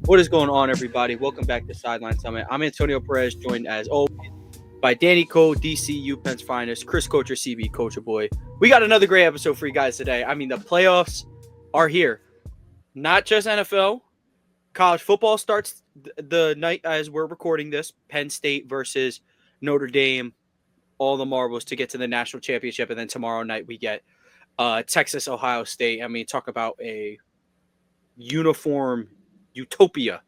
What is going on, everybody? Welcome back to Sideline Summit. I'm Antonio Perez, joined as always by Danny Cole, DC UPenn's finest, Chris Coacher, CB Coacher Boy. We got another great episode for you guys today. I mean, the playoffs are here. Not just NFL. College football starts the night as we're recording this. Penn State versus Notre Dame. All the marbles to get to the national championship. And then tomorrow night we get Texas, Ohio State. I mean, talk about a uniform utopia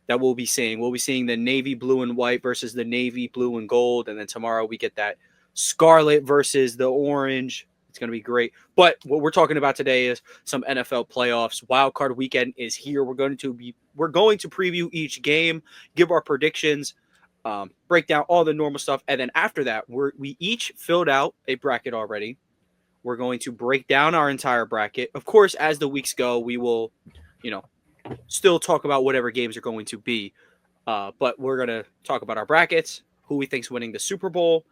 that we'll be seeing. We'll be seeing the navy blue and white versus the navy blue and gold. And then tomorrow we get that scarlet versus the orange. It's going to be great. But what we're talking about today is some NFL playoffs. Wildcard Weekend is here. We're going to preview each game, give our predictions, break down all the normal stuff. And then after that, we each filled out a bracket already. We're going to break down our entire bracket. Of course, as the weeks go, we will, still talk about whatever games are going to be. But we're going to talk about our brackets, who we think's winning the Super Bowl.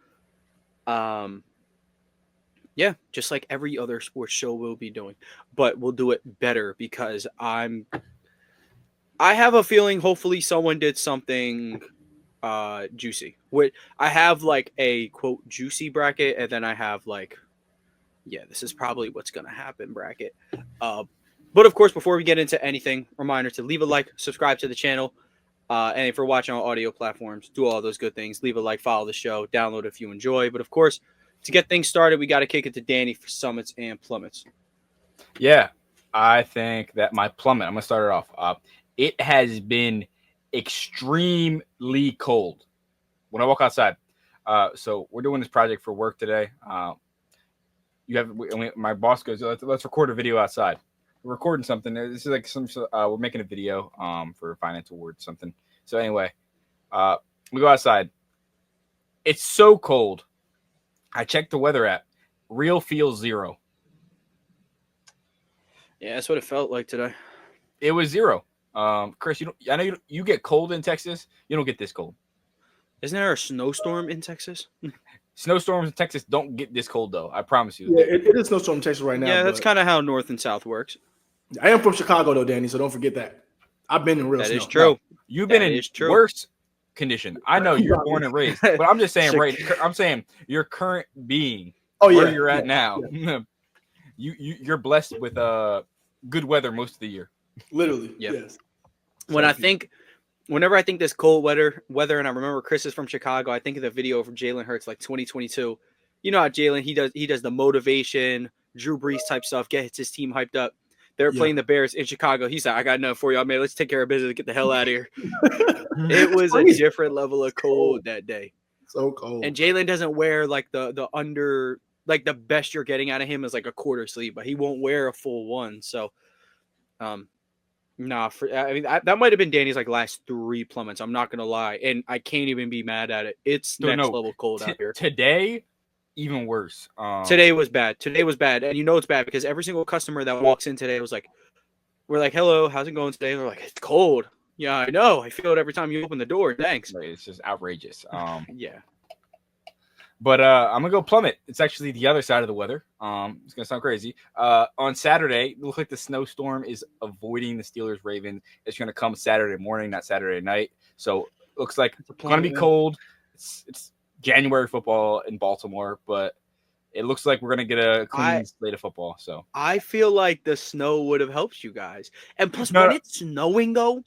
Yeah, just like every other sports show we'll be doing. But we'll do it better because I have a feeling hopefully someone did something juicy. I have like a, quote, juicy bracket, and then I have like, yeah, this is probably what's going to happen bracket. But, of course, before we get into anything, reminder to leave a like, subscribe to the channel, and if you're watching on audio platforms, do all those good things. Leave a like, follow the show, download if you enjoy. But, of course, to get things started, we got to kick it to Danny for Summits and Plummets. Yeah, I think that my Plummet, I'm going to start it off. It has been extremely cold when I walk outside. So we're doing this project for work today. My boss goes, let's record a video outside. We're recording something. This is like we're making a video for a finance award, something. So anyway, we go outside. It's so cold. I checked the weather app. Real feels 0. Yeah, that's what it felt like today. It was 0. Chris, I know you get cold in Texas. You don't get this cold. Isn't there a snowstorm in Texas? Snowstorms in Texas don't get this cold, though. I promise you. Yeah, it is snowstorm in Texas right now. Yeah, that's kind of how North and South works. I am from Chicago, though, Danny, so don't forget that. I've been in real snow. That is true. No, you've been in worse condition. I know you're born and raised, but I'm just saying, I'm saying your current being, where you're at now, you're blessed with good weather most of the year. Literally, yep. Yes. Whenever I think this cold weather, and I remember Chris is from Chicago, I think of the video from Jalen Hurts, like 2022. You know how Jalen, he does the motivation, Drew Brees type stuff, gets his team hyped up. They're playing the Bears in Chicago. He's like, I got enough for y'all, man. Let's take care of business and get the hell out of here. It was a different level of cold that day. So cold. And Jalen doesn't wear like the under, like the best you're getting out of him is like a quarter sleeve, but he won't wear a full one. So, that might have been Danny's like last 3 plummets. I'm not going to lie. And I can't even be mad at it. It's next level cold out here. Today, even worse. Today was bad. And you know it's bad because every single customer that walks in today was like, we're like, hello, how's it going today? They're like, it's cold. Yeah, I know. I feel it every time you open the door. Thanks. It's just outrageous. Yeah. But I'm going to go plummet. It's actually the other side of the weather. It's going to sound crazy. On Saturday, it looks like the snowstorm is avoiding the Steelers-Ravens. It's going to come Saturday morning, not Saturday night. So it looks like it's going to be cold. It's January football in Baltimore, but it looks like we're going to get a clean slate of football. So I feel like the snow would have helped you guys. And plus, when it's snowing, though,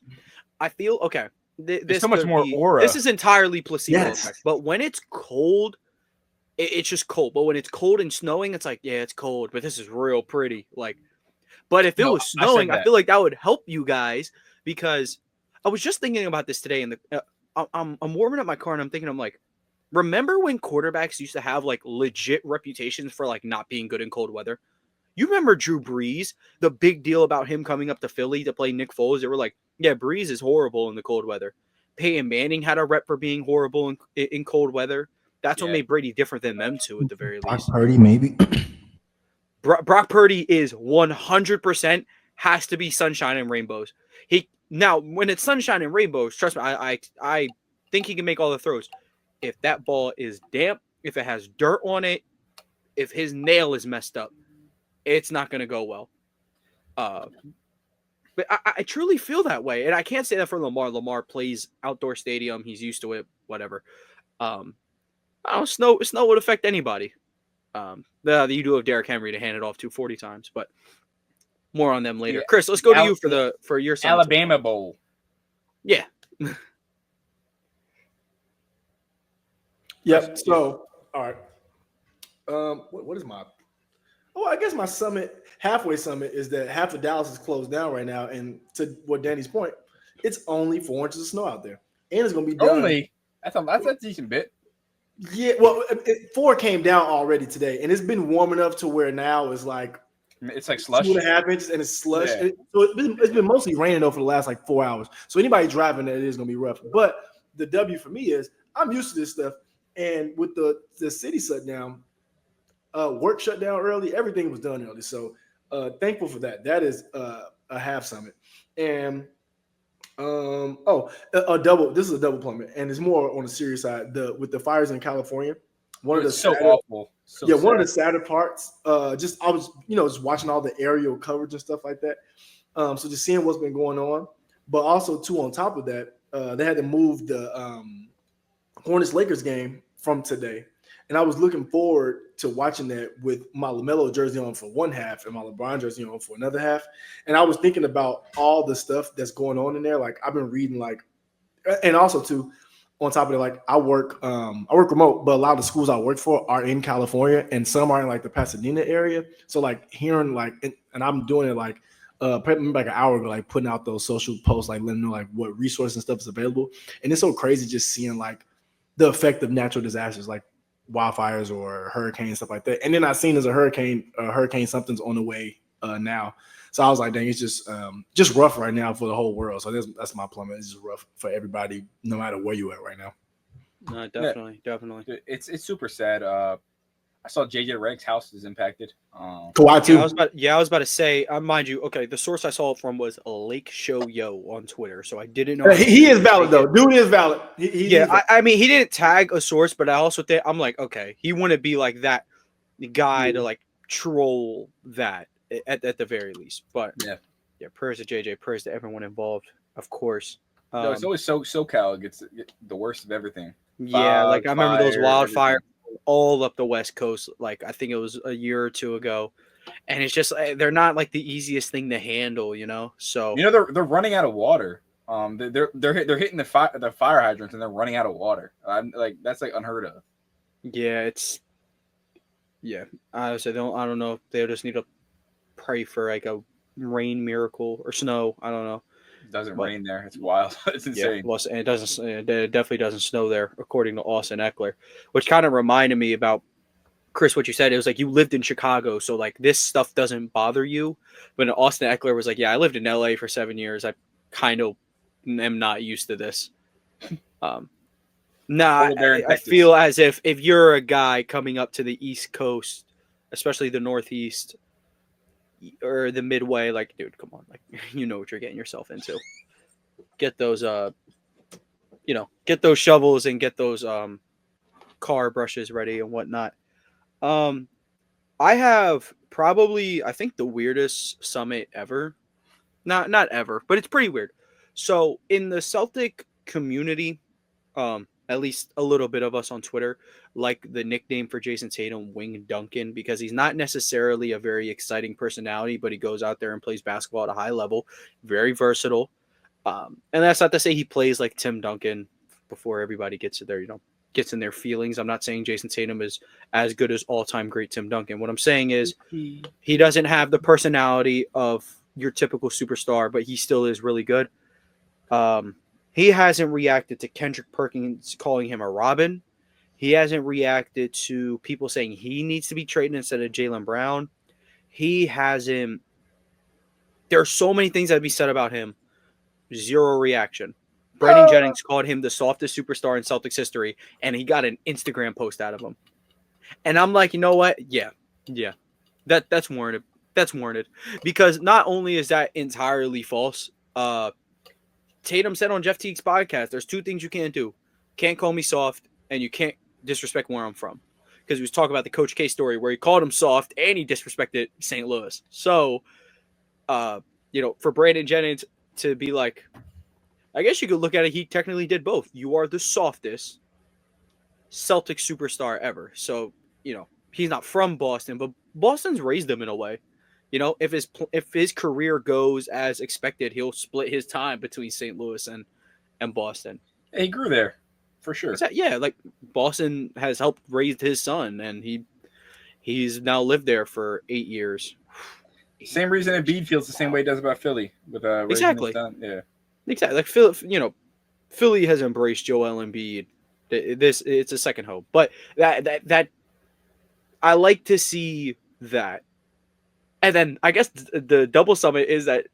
I feel, okay. There's so much more aura. This is entirely placebo effect. But when it's cold, it's just cold. But when it's cold and snowing, it's like, yeah, it's cold, but this is real pretty. But if it was snowing, I feel like that would help you guys because I was just thinking about this today. And I'm warming up my car and I'm thinking, I'm like, remember when quarterbacks used to have like legit reputations for like not being good in cold weather? You remember Drew Brees, the big deal about him coming up to Philly to play Nick Foles? They were like, yeah, Brees is horrible in the cold weather. Peyton Manning had a rep for being horrible in cold weather. That's what made Brady different than them two at the very least. Brock Purdy, maybe. Brock Purdy is 100% has to be sunshine and rainbows. Now, when it's sunshine and rainbows, trust me, I think he can make all the throws. If that ball is damp, if it has dirt on it, if his nail is messed up, it's not going to go well. But I truly feel that way, and I can't say that for Lamar. Lamar plays outdoor stadium; he's used to it. Whatever. I don't know. Snow would affect anybody. You do have Derrick Henry to hand it off to 40 times, but more on them later. Yeah. Chris, let's go to you for your Summit. Alabama Bowl. Yeah. Yep. So, all right. What is my? Oh, I guess my halfway summit is that half of Dallas is closed down right now, and to what Danny's point, it's only 4 inches of snow out there, and it's gonna be done. Only. That's a decent bit. Yeah. Well, 4 came down already today, and it's been warm enough to where now it's like slush. 2.5 inches, and it's slush. Yeah. So it's been mostly raining though for the last like 4 hours. So anybody driving that, it is gonna be rough. But the W for me is I'm used to this stuff, and with the city shut down. Work shut down early. Everything was done early. So thankful for that. That is a half summit. And a double. This is a double plummet, and it's more on the serious side. With the fires in California, one of the awful. One of the sadder parts. I was just watching all the aerial coverage and stuff like that. So just seeing what's been going on, but also too on top of that, they had to move the Hornets Lakers game from today. And I was looking forward to watching that with my LaMelo jersey on for one half and my LeBron jersey on for another half. And I was thinking about all the stuff that's going on in there. Like I've been reading and also too, on top of it, like I work remote, but a lot of the schools I work for are in California and some are in like the Pasadena area. So like hearing and I'm doing it like an hour ago, like putting out those social posts, like letting them know like what resources and stuff is available. And it's so crazy just seeing like the effect of natural disasters, like wildfires or hurricanes, stuff like that. And then I seen there's a hurricane something's on the way now. So I was like, dang, it's just rough right now for the whole world. So that's my plummet. It's just rough for everybody, no matter where you at right now. No, definitely. It's super sad. I saw JJ Redick's house is impacted. Kawhi too. I was about to say, mind you, okay, the source I saw it from was Lake Show Yo on Twitter, so I didn't know. He is valid though. Dude is valid. I mean, he didn't tag a source, but I also think I'm like, okay, he wouldn't be like that guy to like troll that at the very least. But yeah, prayers to JJ, prayers to everyone involved, of course. No, it's always SoCal gets the worst of everything. Yeah, like I remember those wildfires all up the West Coast, like I think it was a year or two ago, and it's just they're not like the easiest thing to handle, So they're running out of water. They're hitting the fire hydrants and they're running out of water. That's like unheard of. Yeah, I don't know if they just need to pray for like a rain miracle or snow. I don't know. It doesn't rain there. It's wild. It's insane. Yeah, and it definitely doesn't snow there, according to Austin Eckler, which kind of reminded me about Chris, what you said. It was like you lived in Chicago, so like this stuff doesn't bother you. But Austin Eckler was like, yeah, I lived in LA for 7 years. I kind of am not used to this. I feel as if you're a guy coming up to the East Coast, especially the Northeast or the Midway, like, dude, come on, like, you know what you're getting yourself into. Get those, get those shovels and get those car brushes ready and whatnot. I have probably, I think, the weirdest summit ever. Not ever, but it's pretty weird. So in the Celtic community, at least a little bit of us on Twitter like the nickname for Jason Tatum, Wing Duncan, because he's not necessarily a very exciting personality, but he goes out there and plays basketball at a high level, very versatile. And that's not to say he plays like Tim Duncan before everybody gets in their feelings. I'm not saying Jason Tatum is as good as all-time great Tim Duncan. What I'm saying is he doesn't have the personality of your typical superstar, but he still is really good. He hasn't reacted to Kendrick Perkins calling him a Robin. He hasn't reacted to people saying he needs to be traded instead of Jaylen Brown. He hasn't. There are so many things that be said about him. Zero reaction. Brandon Jennings called him the softest superstar in Celtics history, and he got an Instagram post out of him. And I'm like, you know what? Yeah. That's warranted. That's warranted. Because not only is that entirely false, Tatum said on Jeff Teague's podcast, there's two things you can't do. Can't call me soft, and you can't disrespect where I'm from. Because he was talking about the Coach K story where he called him soft and he disrespected St. Louis. So for Brandon Jennings to be like, I guess you could look at it. He technically did both. You are the softest Celtic superstar ever. So, he's not from Boston, but Boston's raised him in a way. If his career goes as expected, he'll split his time between St. Louis and Boston. He grew there, for sure. Yeah, like Boston has helped raise his son, and he's now lived there for 8 years. Same reason Embiid feels the same way he does about Philly with exactly. Yeah, exactly. Like Philly has embraced Joel Embiid. It's a second home, but that I like to see that. And then I guess the double summit is that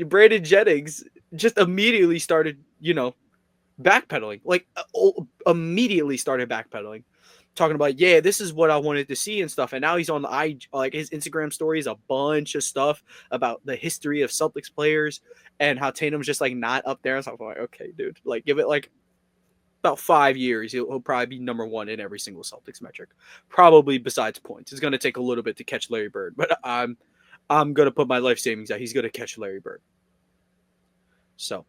Brandon Jennings just immediately started, backpedaling. Like immediately started backpedaling, talking about, yeah, this is what I wanted to see and stuff. And now he's on his Instagram stories, a bunch of stuff about the history of Celtics players and how Tatum's just like not up there. So I'm like, okay, dude, like give it like about 5 years, he'll probably be number one in every single Celtics metric, probably besides points. It's going to take a little bit to catch Larry Bird, but I'm going to put my life savings out. He's going to catch Larry Bird. So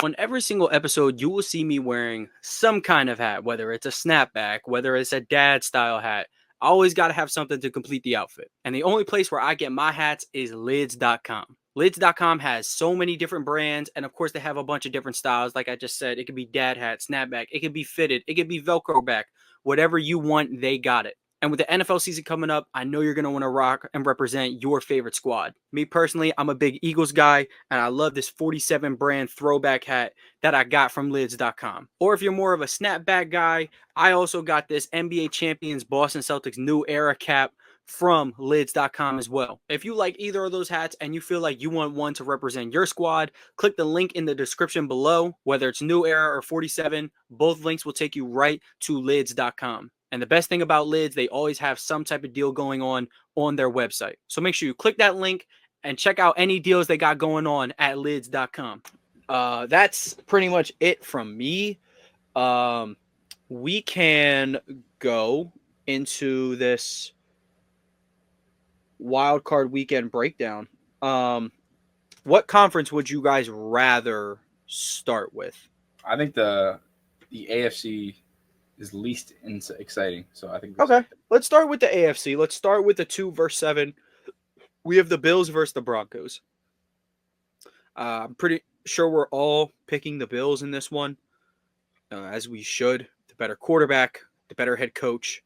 on every single episode, you will see me wearing some kind of hat, whether it's a snapback, whether it's a dad style hat. I always got to have something to complete the outfit. And the only place where I get my hats is lids.com. Lids.com has so many different brands, and of course they have a bunch of different styles. Like I just said, it could be dad hat, snapback, it could be fitted, it could be Velcro back. Whatever you want, they got it. And with the NFL season coming up, I know you're going to want to rock and represent your favorite squad. Me personally, I'm a big Eagles guy, and I love this 47 brand throwback hat that I got from lids.com. Or if you're more of a snapback guy, I also got this NBA champions Boston Celtics new era cap from lids.com as well. If you like either of those hats and you feel like you want one to represent your squad, click the link in the description below. Whether it's new era or 47, both links will take you right to lids.com. And the best thing about Lids, they always have some type of deal going on their website. So make sure you click that link and check out any deals they got going on at lids.com. That's pretty much it from me. We can go into this Wildcard Weekend breakdown. What conference would you guys rather start with? I think the AFC is least exciting. So I think okay. Let's start with the AFC. Let's start with the 2 versus 7. We have the Bills versus the Broncos. I'm pretty sure we're all picking the Bills in this one, as we should. The better quarterback, the better head coach,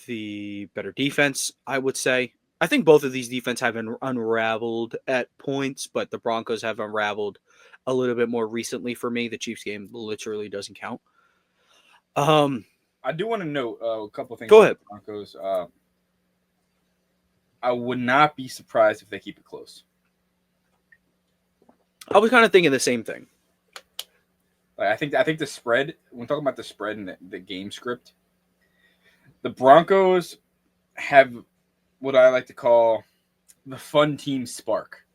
the better defense, I would say. I think both of these defenses have been unraveled at points, but the Broncos have unraveled a little bit more recently for me. The Chiefs game literally doesn't count. I do want to note a couple of things. Go ahead. The Broncos. I would not be surprised if they keep it close. I was kind of thinking the same thing. Like, I think the spread, when talking about the spread and the game script, the Broncos have what I like to call the fun team spark.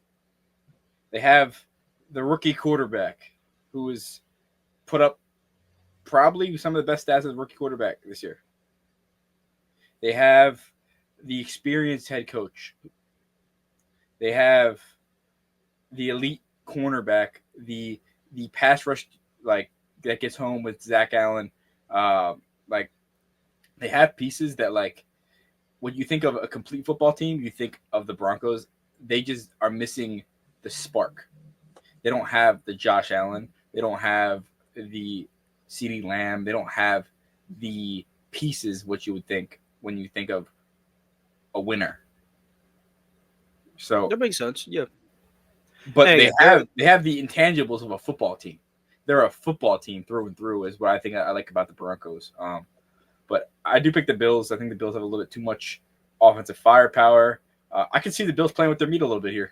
They have the rookie quarterback who has put up probably some of the best stats as a rookie quarterback this year. They have the experienced head coach. They have the elite cornerback, the pass rush like that gets home with Zach Allen. Like they have pieces that, like, when you think of a complete football team, you think of the Broncos. They just are missing the spark. They don't have the Josh Allen. They don't have the CeeDee Lamb. They don't have the pieces what you would think when you think of a winner. So that makes sense. Yeah. But they have the intangibles of a football team. They're a football team through and through is what I think I like about the Broncos. But I do pick the Bills. I think the Bills have a little bit too much offensive firepower. I can see the Bills playing with their meat a little bit here.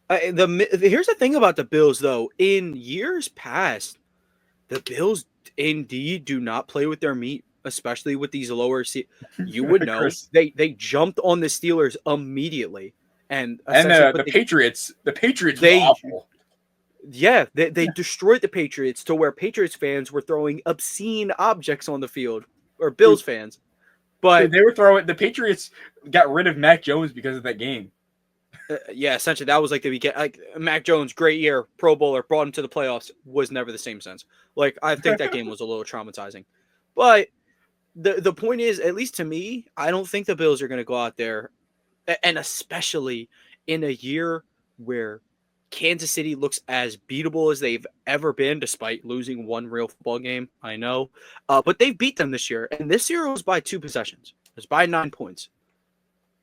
Here's the thing about the Bills, though. In years past, the Bills indeed do not play with their meat, especially with these lower seeds. You would know they jumped on the Steelers immediately, and the Patriots were awful. Yeah, they destroyed the Patriots to where Patriots fans were throwing obscene objects on the field, or Bills fans. But they were throwing. The Patriots got rid of Mac Jones because of that game. yeah, essentially that was like the weekend. Like Mac Jones, great year, Pro Bowler, brought him to the playoffs, was never the same since. Like I think that game was a little traumatizing. But the point is, at least to me, I don't think the Bills are going to go out there, and especially in a year where Kansas City looks as beatable as they've ever been, despite losing one real football game. I know, but they've beat them this year, and this year it was by 2 possessions. It was by 9 points.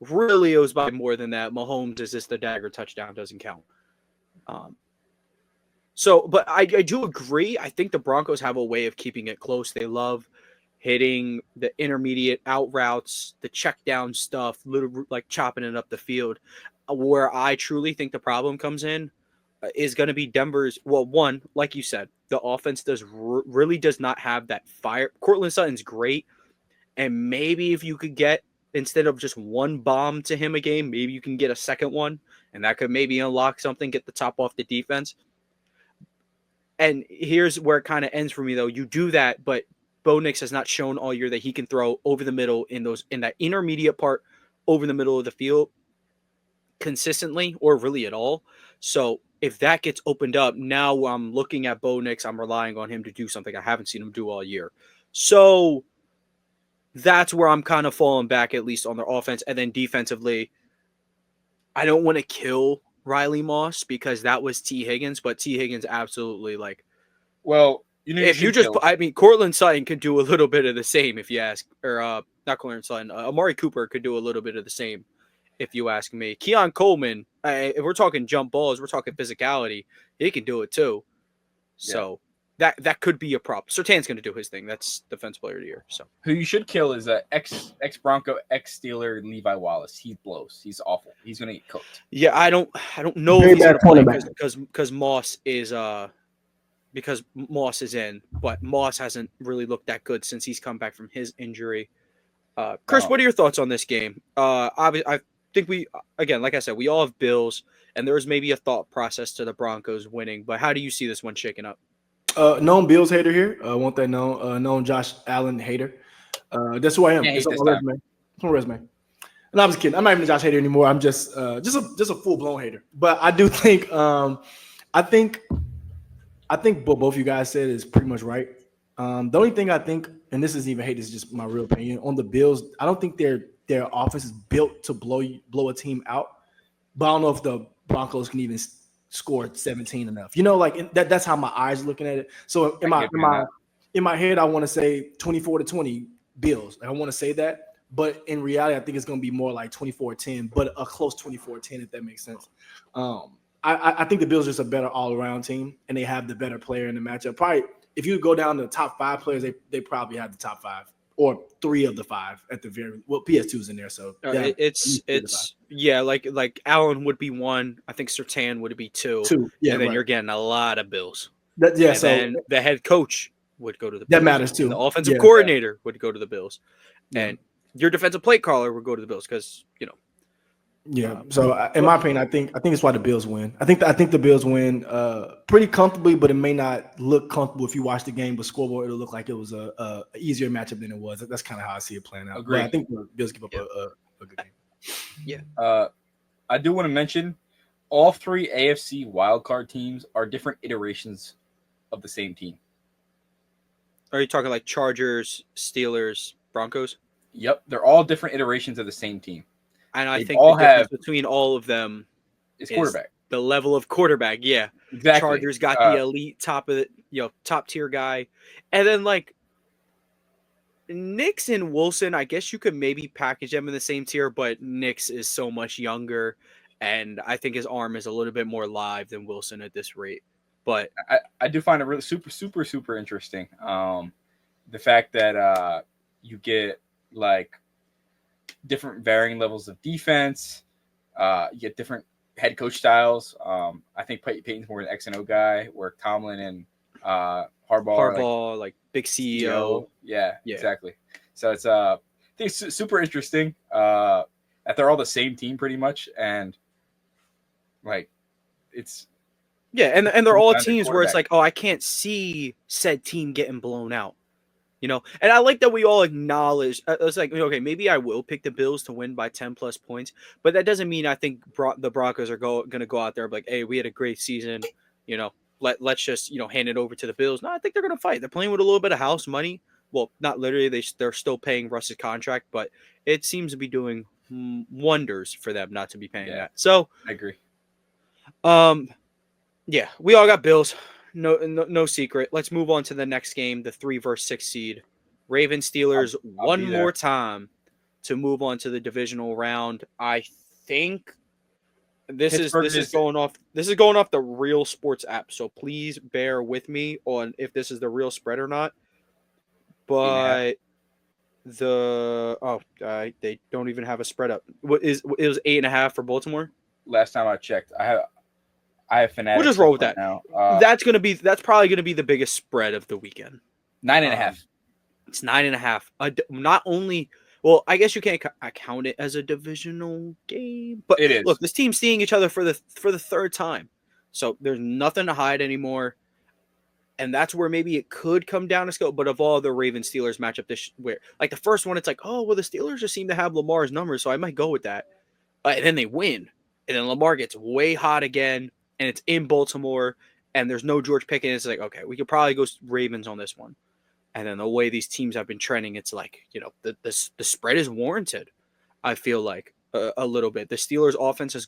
Really, it was by more than that. Mahomes is just the dagger touchdown doesn't count. But I do agree. I think the Broncos have a way of keeping it close. They love hitting the intermediate out routes, the check down stuff, little like chopping it up the field. Where I truly think the problem comes in is going to be Denver's. Well, one, like you said, the offense really does not have that fire. Cortland Sutton's great, and maybe if you could get, instead of just one bomb to him a game, maybe you can get a second one, and that could maybe unlock something, get the top off the defense. And here's where it kind of ends for me, though. You do that, but Bo Nix has not shown all year that he can throw over the middle in that intermediate part over the middle of the field consistently or really at all. So if that gets opened up, now I'm looking at Bo Nix. I'm relying on him to do something I haven't seen him do all year. So that's where I'm kind of falling back, at least on their offense. And then defensively, I don't want to kill Riley Moss because that was T. Higgins, but T. Higgins absolutely Well, Cortland Sutton could do a little bit of the same if you ask, or not Cortland Sutton, Amari Cooper could do a little bit of the same if you ask me. Keon Coleman, if we're talking jump balls, we're talking physicality, he can do it too. So that could be a problem. Surtain's going to do his thing. That's Defense Player of the Year. So who you should kill is ex Bronco, ex Steeler Levi Wallace. He blows. He's awful. He's going to get cooked. Yeah, I don't know if he's going to play because Moss is in, but Moss hasn't really looked that good since he's come back from his injury. Chris, what are your thoughts on this game? I think like I said, we all have Bills, and there was maybe a thought process to the Broncos winning, but how do you see this one shaking up? Known Bills hater here. Want that known? Known Josh Allen hater. That's who I am. It's on my resume. It's on my resume. And I'm just kidding. I'm not even a Josh hater anymore. I'm just a full blown hater. But I do think I think what both you guys said is pretty much right. The only thing I think, and this isn't even hate, this is just my real opinion on the Bills. I don't think their offense is built to blow a team out. But I don't know if the Broncos can even score 17 enough. That's how my eyes are looking at it. So in my head, I want to say 24-20 Bills. I want to say that, but in reality, I think it's going to be more like 24-10, but a close 24-10 if that makes sense. I think the Bills are just a better all-around team, and they have the better player in the matchup. Probably, if you go down to the top 5 players, they probably have the top 5 or 3 of the 5 at the very well. PS2's in there, so like Allen would be 1. I think Surtain would be 2. Yeah, and then you're getting a lot of Bills. Then the head coach would go to the Bills. That matters too. And the offensive coordinator would go to the Bills, and your defensive play caller would go to the Bills because Yeah. So in my opinion, I think it's why the Bills win. I think the Bills win pretty comfortably, but it may not look comfortable if you watch the game. But scoreboard, it'll look like it was a easier matchup than it was. That's kind of how I see it playing out. Agreed. But I think the Bills give up a good game. Yeah. I do want to mention all 3 AFC wildcard teams are different iterations of the same team. Are you talking like Chargers, Steelers, Broncos? Yep, they're all different iterations of the same team. And I think the difference between all of them is quarterback. The level of quarterback, yeah. Exactly. Chargers got the elite top tier guy. And then like Nix and Wilson, I guess you could maybe package them in the same tier, but Nix is so much younger, and I think his arm is a little bit more live than Wilson at this rate. But I do find it really super interesting. The fact that you get like different varying levels of defense. You get different head coach styles. I think Peyton's more an X and O guy, where Tomlin and Harbaugh like big CEO. Yeah, exactly. So it's I think it's super interesting that they're all the same team pretty much, and like it's and they're all teams where it's like, oh, I can't see said team getting blown out. And I like that we all acknowledge. It's like, okay, maybe I will pick the Bills to win by 10 plus points, but that doesn't mean I think the Broncos are going to go out there like, hey, we had a great season. Let's just hand it over to the Bills. No, I think they're going to fight. They're playing with a little bit of house money. Well, not literally. They're still paying Russ's contract, but it seems to be doing wonders for them not to be paying that. So I agree. Yeah, we all got Bills. No secret. Let's move on to the next game, the 3 versus 6 seed. Ravens Steelers I'll one more time to move on to the divisional round. I think this is going off the Real Sports app, so please bear with me on if this is the real spread or not. But they don't even have a spread up. It was 8.5 for Baltimore? Last time I checked, I have Fanatics. We'll just roll with that. Now. That's probably gonna be the biggest spread of the weekend. 9.5. It's 9.5. Not only, well, I guess you can't count it as a divisional game, but it is. Look, this team's seeing each other for the third time, so there's nothing to hide anymore, and that's where maybe it could come down to scope. But of all the Ravens Steelers matchup, where like the first one, it's like, oh well, the Steelers just seem to have Lamar's numbers, so I might go with that. And then they win, and then Lamar gets way hot again. And it's in Baltimore, and there's no George Pickens. It's like, okay, we could probably go Ravens on this one. And then the way these teams have been trending, it's like, the spread is warranted. I feel like a little bit. The Steelers' offense has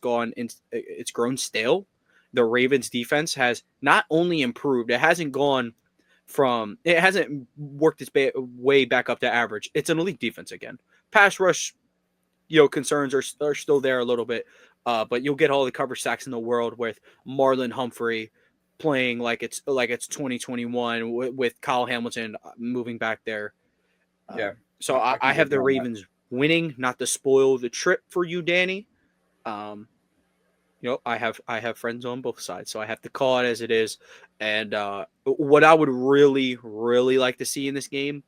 it's grown stale. The Ravens' defense has not only improved, it hasn't worked its way back up to average. It's an elite defense again. Pass rush, concerns are still there a little bit. But you'll get all the cover sacks in the world with Marlon Humphrey playing like it's 2021 with Kyle Hamilton moving back there. So I have the Ravens winning, not to spoil the trip for you, Danny. I have friends on both sides, so I have to call it as it is. And what I would really, really like to see in this game,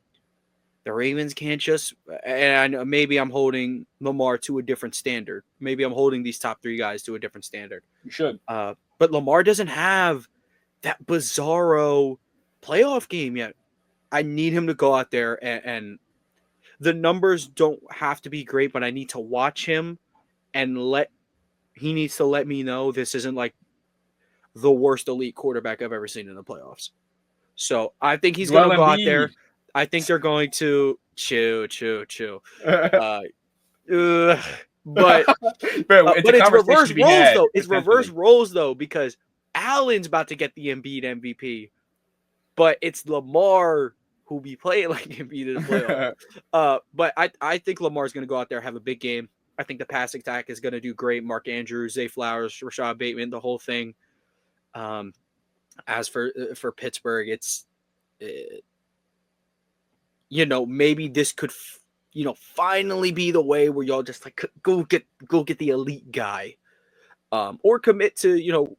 the Ravens can't just, and maybe I'm holding Lamar to a different standard. Maybe I'm holding these top 3 guys to a different standard. You should. But Lamar doesn't have that bizarro playoff game yet. I need him to go out there and the numbers don't have to be great, but I need to watch him and he needs to let me know this isn't like the worst elite quarterback I've ever seen in the playoffs. So I think he's going to go out there. I think they're going to chew. But it's reverse roles though. It's reverse roles though, because Allen's about to get the Embiid MVP, but it's Lamar who be playing like Embiid in the playoffs. But I think Lamar's going to go out there, have a big game. I think the passing attack is going to do great. Mark Andrews, Zay Flowers, Rashad Bateman, the whole thing. As for Pittsburgh, it's. Maybe this could, finally be the way where y'all just like go get the elite guy, or commit to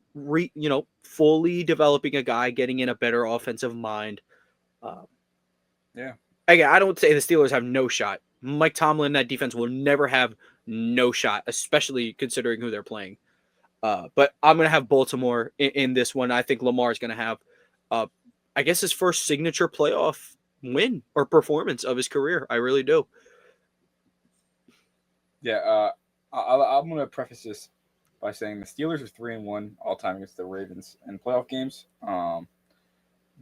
fully developing a guy, getting in a better offensive mind. Again, I don't say the Steelers have no shot. Mike Tomlin, that defense will never have no shot, especially considering who they're playing. But I'm gonna have Baltimore in this one. I think Lamar is gonna have, I guess, his first signature playoff win or performance of his career. I really do. I'm going to preface this by saying the Steelers are 3-1 all time against the Ravens in playoff games.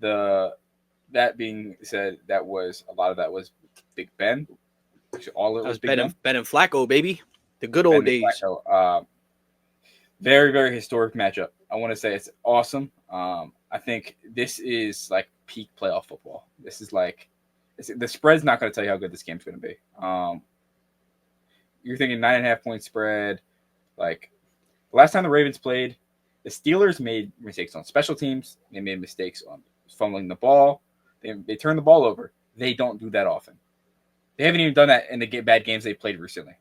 That being said, a lot of that was Big Ben. All it was Big Ben and Flacco, baby, the good old days. Very, very historic matchup. I want to say it's awesome. I think this is like peak playoff football. This is like the spread's not going to tell you how good this game's going to be. You're thinking 9.5 point spread. Like the last time the Ravens played, the Steelers made mistakes on special teams. They made mistakes on fumbling the ball. They turned the ball over. They don't do that often. They haven't even done that in the bad games they played recently.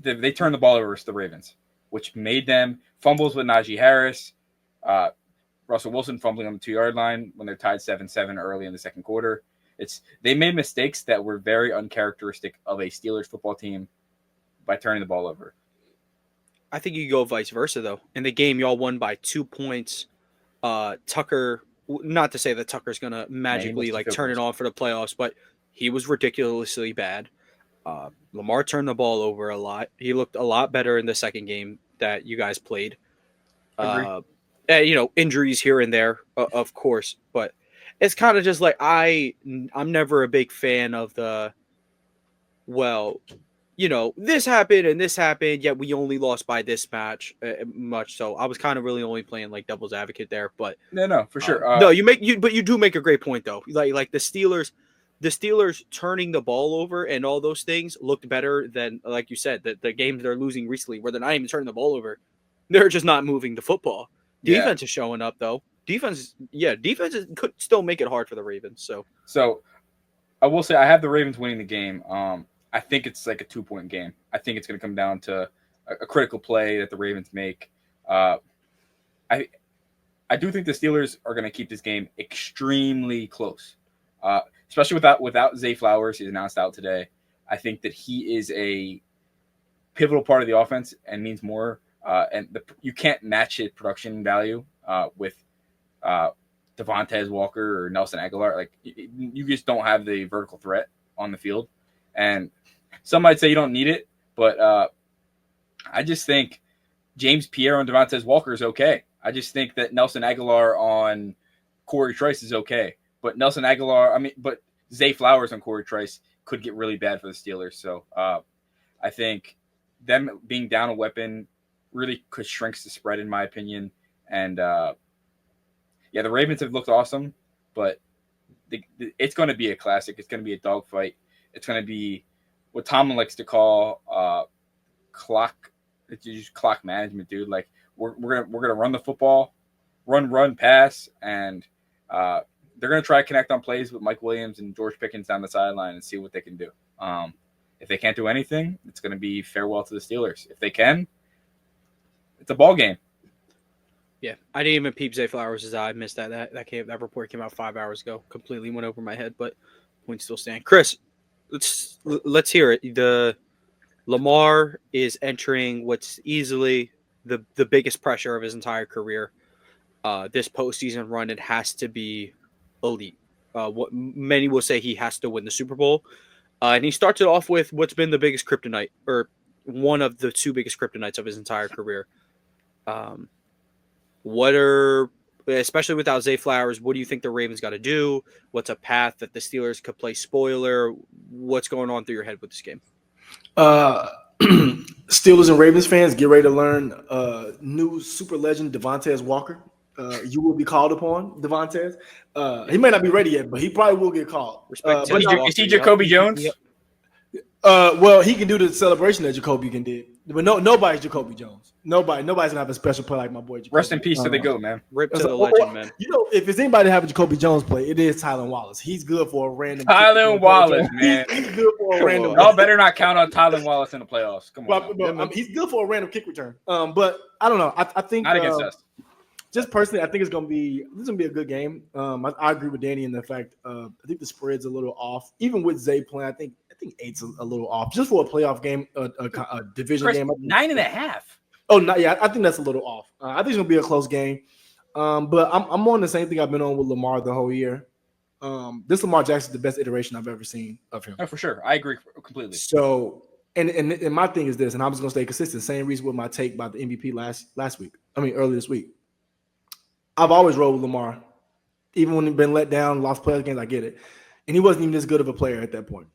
They turned the ball over to the Ravens, which made them fumbles with Najee Harris, Russell Wilson fumbling on the 2-yard line when they're tied 7-7 early in the second quarter. They made mistakes that were very uncharacteristic of a Steelers football team by turning the ball over. I think you go vice versa though. In the game, y'all won by 2 points. Tucker not to say that Tucker's going to magically like turn it on for the playoffs, but he was ridiculously bad. Lamar turned the ball over a lot. He looked a lot better in the second game that you guys played. Injuries here and there, of course, but it's kind of just like I'm never a big fan of this happened and this happened, yet we only lost by this much. So I was kind of really only playing like devil's advocate there, but no, for sure. But you do make a great point though. Like the Steelers turning the ball over and all those things looked better than, like you said, the games they're losing recently where they're not even turning the ball over. They're just not moving the football. Defense is showing up though. Defense could still make it hard for the Ravens. So I will say I have the Ravens winning the game. I think it's like a 2-point game. I think it's going to come down to a critical play that the Ravens make. I do think the Steelers are going to keep this game extremely close, especially without Zay Flowers. He's announced out today. I think that he is a pivotal part of the offense and means more. You can't match his production value with Devontae Walker or Nelson Aguilar. Like you just don't have the vertical threat on the field. And some might say you don't need it, but I just think James Pierre on Devontae Walker is okay. I just think that Nelson Aguilar on Corey Trice is okay. But but Zay Flowers on Corey Trice could get really bad for the Steelers. So I think them being down a weapon really could shrink the spread, in my opinion. And the Ravens have looked awesome, but it's going to be a classic. It's going to be a dogfight. It's going to be what Tomlin likes to call clock management, dude. Like we're gonna run the football, run, pass, and they're gonna try to connect on plays with Mike Williams and George Pickens down the sideline and see what they can do. If they can't do anything, it's going to be farewell to the Steelers. If they can, it's a ball game. Yeah, I didn't even peep Zay Flowers' eye. I missed that. That report came out 5 hours ago. Completely went over my head, but points still stand. Chris, let's hear it. The Lamar is entering what's easily the biggest pressure of his entire career. This postseason run, it has to be elite. What many will say he has to win the Super Bowl. And he starts it off with what's been the biggest kryptonite, or one of the two biggest kryptonites of his entire career. Especially without Zay Flowers, what do you think the Ravens got to do? What's a path that the Steelers could play spoiler? What's going on through your head with this game? Steelers and Ravens fans, get ready to learn new super legend Devontae Walker. You will be called upon, Devontae. He may not be ready yet, but he probably will get called. Is he Jacoby Jones? Yep. Well, he can do the celebration that Jacoby can do, but nobody's Jacoby Jones. Nobody's gonna have a special play like my boy Jacoby. Rest in peace to the GOAT, man. Rip to the legend, man. You know, if it's anybody to have a Jacoby Jones play, it is Tylan Wallace. He's good for a random. Tylan Wallace, man. He's good for a random. Y'all better not count on Tylan Wallace in the playoffs. Come on. He's good for a random kick return. But I don't know. I think not against us. Just personally, I think this is gonna be a good game. I agree with Danny in the fact I think the spread's a little off. Even with Zay playing, I think 8's a little off. Just for a playoff game, a division game. 9.5. Oh, not yeah. I think that's a little off. I think it's gonna be a close game. But I'm on the same thing I've been on with Lamar the whole year. This Lamar Jackson is the best iteration I've ever seen of him. Oh, for sure. I agree completely. So, and my thing is this, and I'm just gonna stay consistent. Same reason with my take about the MVP early this week. I've always rolled with Lamar, even when he's been let down, lost playoff games. I get it, and he wasn't even this good of a player at that point.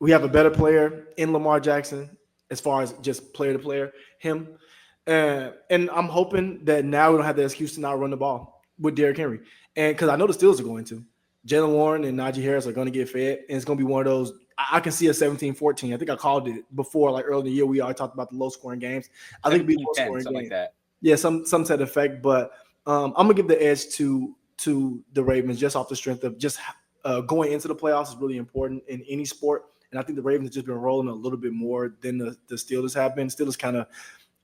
We have a better player in Lamar Jackson as far as just player to player, him. And I'm hoping that now we don't have the excuse to not run the ball with Derrick Henry. And because I know the Steelers are going to. Jalen Warren and Najee Harris are going to get fed. And it's going to be one of those. I can see a 17-14. I think I called it before, like early in the year. We already talked about the low-scoring games. I think it'll be low-scoring games. Like that. Yeah, some set effect. But I'm going to give the edge to the Ravens just off the strength of just going into the playoffs is really important in any sport. And I think the Ravens have just been rolling a little bit more than the Steelers have been. Steelers kind of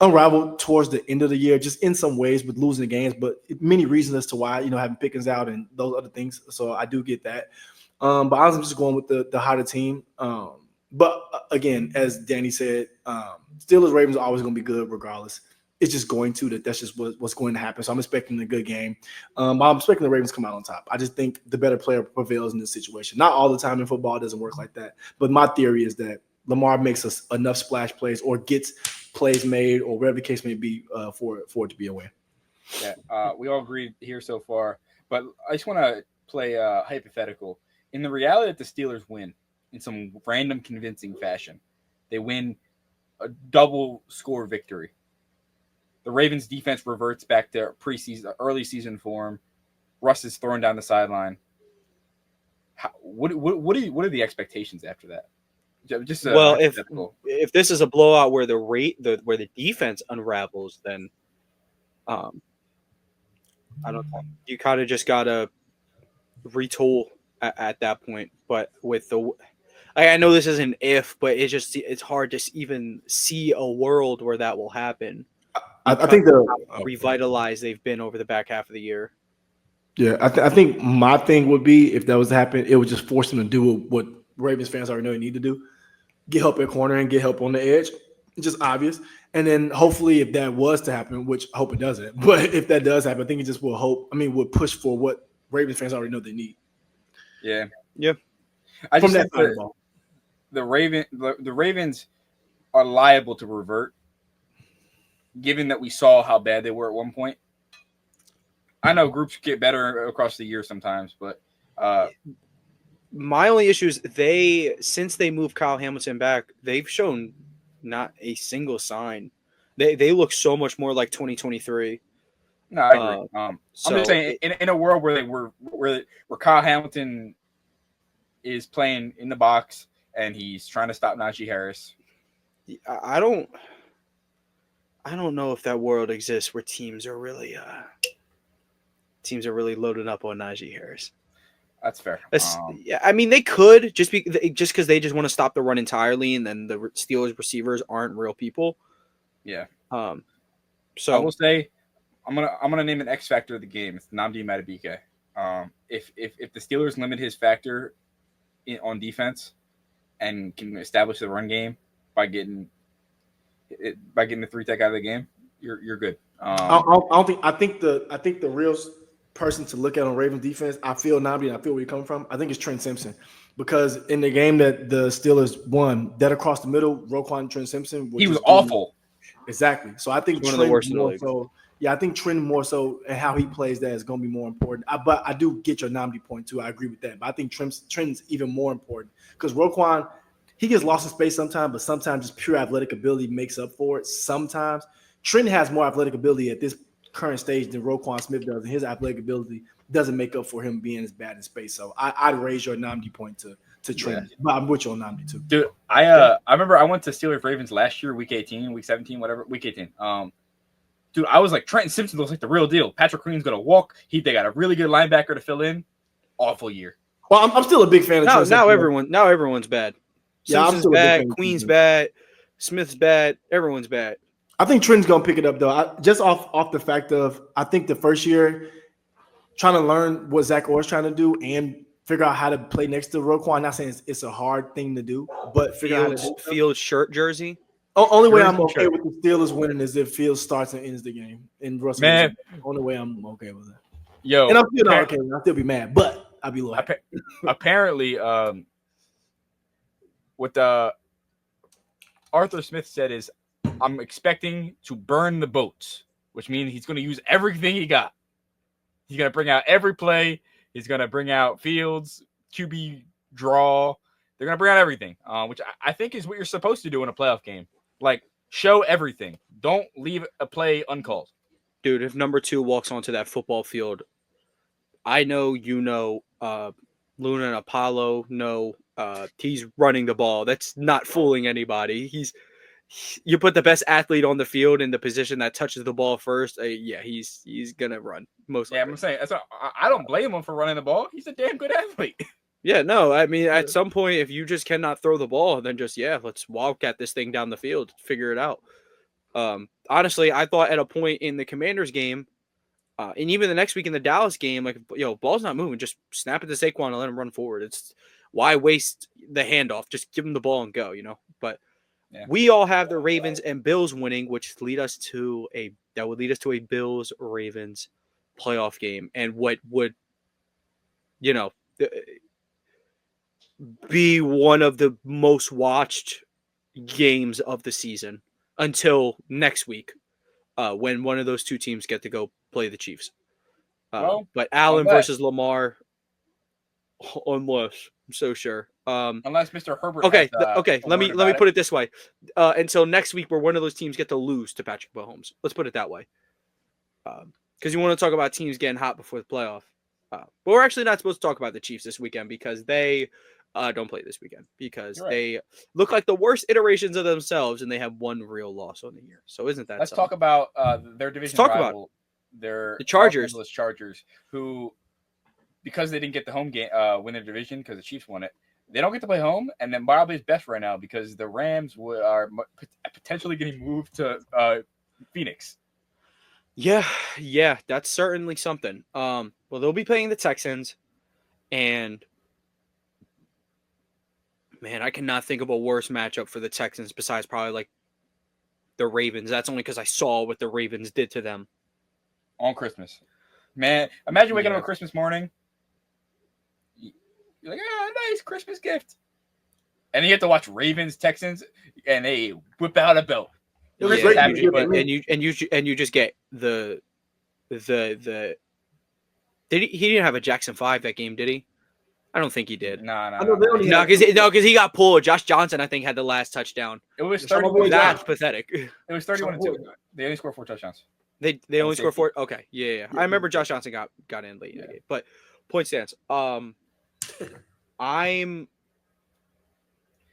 unraveled towards the end of the year, just in some ways with losing the games, but many reasons as to why, having Pickens out and those other things. So I do get that. But honestly, I'm just going with the hotter team. But again, as Danny said, Steelers, Ravens are always going to be good regardless. it's just going to that's just what's going to happen. So I'm expecting a good game. I'm expecting the Ravens come out on top. I just think the better player prevails in this situation. Not all the time in football, it doesn't work like that. But my theory is that Lamar makes us enough splash plays or gets plays made or whatever the case may be for it to be a win. Yeah, we all agreed here so far. But I just want to play hypothetical. In the reality that the Steelers win in some random convincing fashion, they win a double score victory. The Ravens defense reverts back to early season form. Russ is thrown down the sideline. What are the expectations after that? Just if this is a blowout where the defense unravels, then I don't know. You kind of just gotta retool at that point. But with I know this isn't if, but it's hard to even see a world where that will happen. I think revitalized they've been over the back half of the year. Yeah, I think my thing would be if that was to happen, it would just force them to do what Ravens fans already know they need to do: get help at corner and get help on the edge. It's just obvious. And then hopefully, if that was to happen, which I hope it doesn't, but if that does happen, I think it just will push for what Ravens fans already know they need. Yeah. I just think the Ravens are liable to revert, given that we saw how bad they were at one point. I know groups get better across the year sometimes, but my only issue is since they moved Kyle Hamilton back, they've shown not a single sign. They look so much more like 2023. No, I agree. I'm just saying, in a world where Kyle Hamilton is playing in the box and he's trying to stop Najee Harris, I don't know if that world exists where teams are really loaded up on Najee Harris. That's fair. Yeah, I mean they could just because they just want to stop the run entirely, and then the Steelers receivers aren't real people. Yeah. So I will say, I'm gonna name an X factor of the game. It's Nnamdi Madubuike. If the Steelers limit his factor on defense and can establish the run game by getting the 3-tech out of the game, you're good. I think the real person to look at on Ravens defense, I feel Nnamdi and I feel where you're coming from. I think it's Trent Simpson, because in the game that the Steelers won, that across the middle, Roquan and Trent Simpson, he was awful. Exactly. So I think one of the worst in the league. I think Trent more so and how he plays that is going to be more important. But I do get your Nnamdi point too. I agree with that. But I think Trent's even more important because Roquan, he gets lost in space sometimes, but sometimes just pure athletic ability makes up for it. Sometimes Trent has more athletic ability at this current stage than Roquan Smith does, and his athletic ability doesn't make up for him being as bad in space. So I'd raise your Nnamdi point to Trent. Yeah. But I'm with you on Nnamdi too. Dude, I remember I went to Steelers Ravens last year, week 18, week 17, whatever, week 18. Dude, I was like, Trenton Simpson looks like the real deal. Patrick Queen's gonna walk. They got a really good linebacker to fill in. Awful year. Well, I'm still a big fan of now everyone's bad. Simpson's bad, Queen's bad, Smith's bad, everyone's bad. I think Trent's gonna pick it up though. Just off the fact of I think the first year trying to learn what Zach Orr's trying to do and figure out how to play next to Roquan. I'm not saying it's a hard thing to do, but figure out Fields shirt jersey. Only way I'm okay with the Steelers winning is if Fields starts and ends the game. And Russell, man, only way I'm okay with it. Yo, and I'm still not okay. I'll still be mad, but I'll be loyal. Apparently, what Arthur Smith said is, I'm expecting to burn the boats, which means he's going to use everything he got. He's going to bring out every play. He's going to bring out Fields, QB draw. They're going to bring out everything, which I think is what you're supposed to do in a playoff game. Like, show everything. Don't leave a play uncalled. Dude, if number 2 walks onto that football field, I know Luna and Apollo know he's running the ball. That's not fooling anybody. You put the best athlete on the field in the position that touches the ball first. He's gonna run most. Yeah, I'm saying I don't blame him for running the ball. He's a damn good athlete. Yeah, no, I mean at some point if you just cannot throw the ball, then just let's wildcat this thing down the field, figure it out. Honestly, I thought at a point in the Commanders game, and even the next week in the Dallas game, like ball's not moving, just snap it to Saquon and let him run forward. It's why waste the handoff? Just give him the ball and go, But We all have the Ravens and Bills winning, which would lead us to a Bills Ravens playoff game, and what would be one of the most watched games of the season until next week, when one of those two teams get to go play the Chiefs. But Allen versus Lamar, unless I'm so sure. Unless Mr. Herbert. Okay. Let me put it this way. Until next week, where one of those teams get to lose to Patrick Mahomes. Let's put it that way. Because you want to talk about teams getting hot before the playoff. But we're actually not supposed to talk about the Chiefs this weekend because they don't play this weekend because they look like the worst iterations of themselves and they have one real loss on the year. So isn't that? Let's something? talk about their division rival. The Chargers. Los Angeles Chargers, who, because they didn't get the home game, win their division because the Chiefs won it, they don't get to play home, and then probably is best right now because the Rams are potentially getting moved to Phoenix. Yeah, that's certainly something. Well, they'll be playing the Texans, and man, I cannot think of a worse matchup for the Texans besides probably like the Ravens. That's only because I saw what the Ravens did to them on Christmas. Man, imagine waking up on Christmas morning. You're like, nice Christmas gift. And you have to watch Ravens, Texans, and they whip out a belt. And you just get the he didn't have a Jackson 5 that game, did he? I don't think he did. No, because he got pulled. Josh Johnson, I think, had the last touchdown. It was 31. That's pathetic. It was 31-2. They only scored 4 touchdowns. They only scored 4. Okay, yeah. I remember Josh Johnson got in late in the game. But point stands.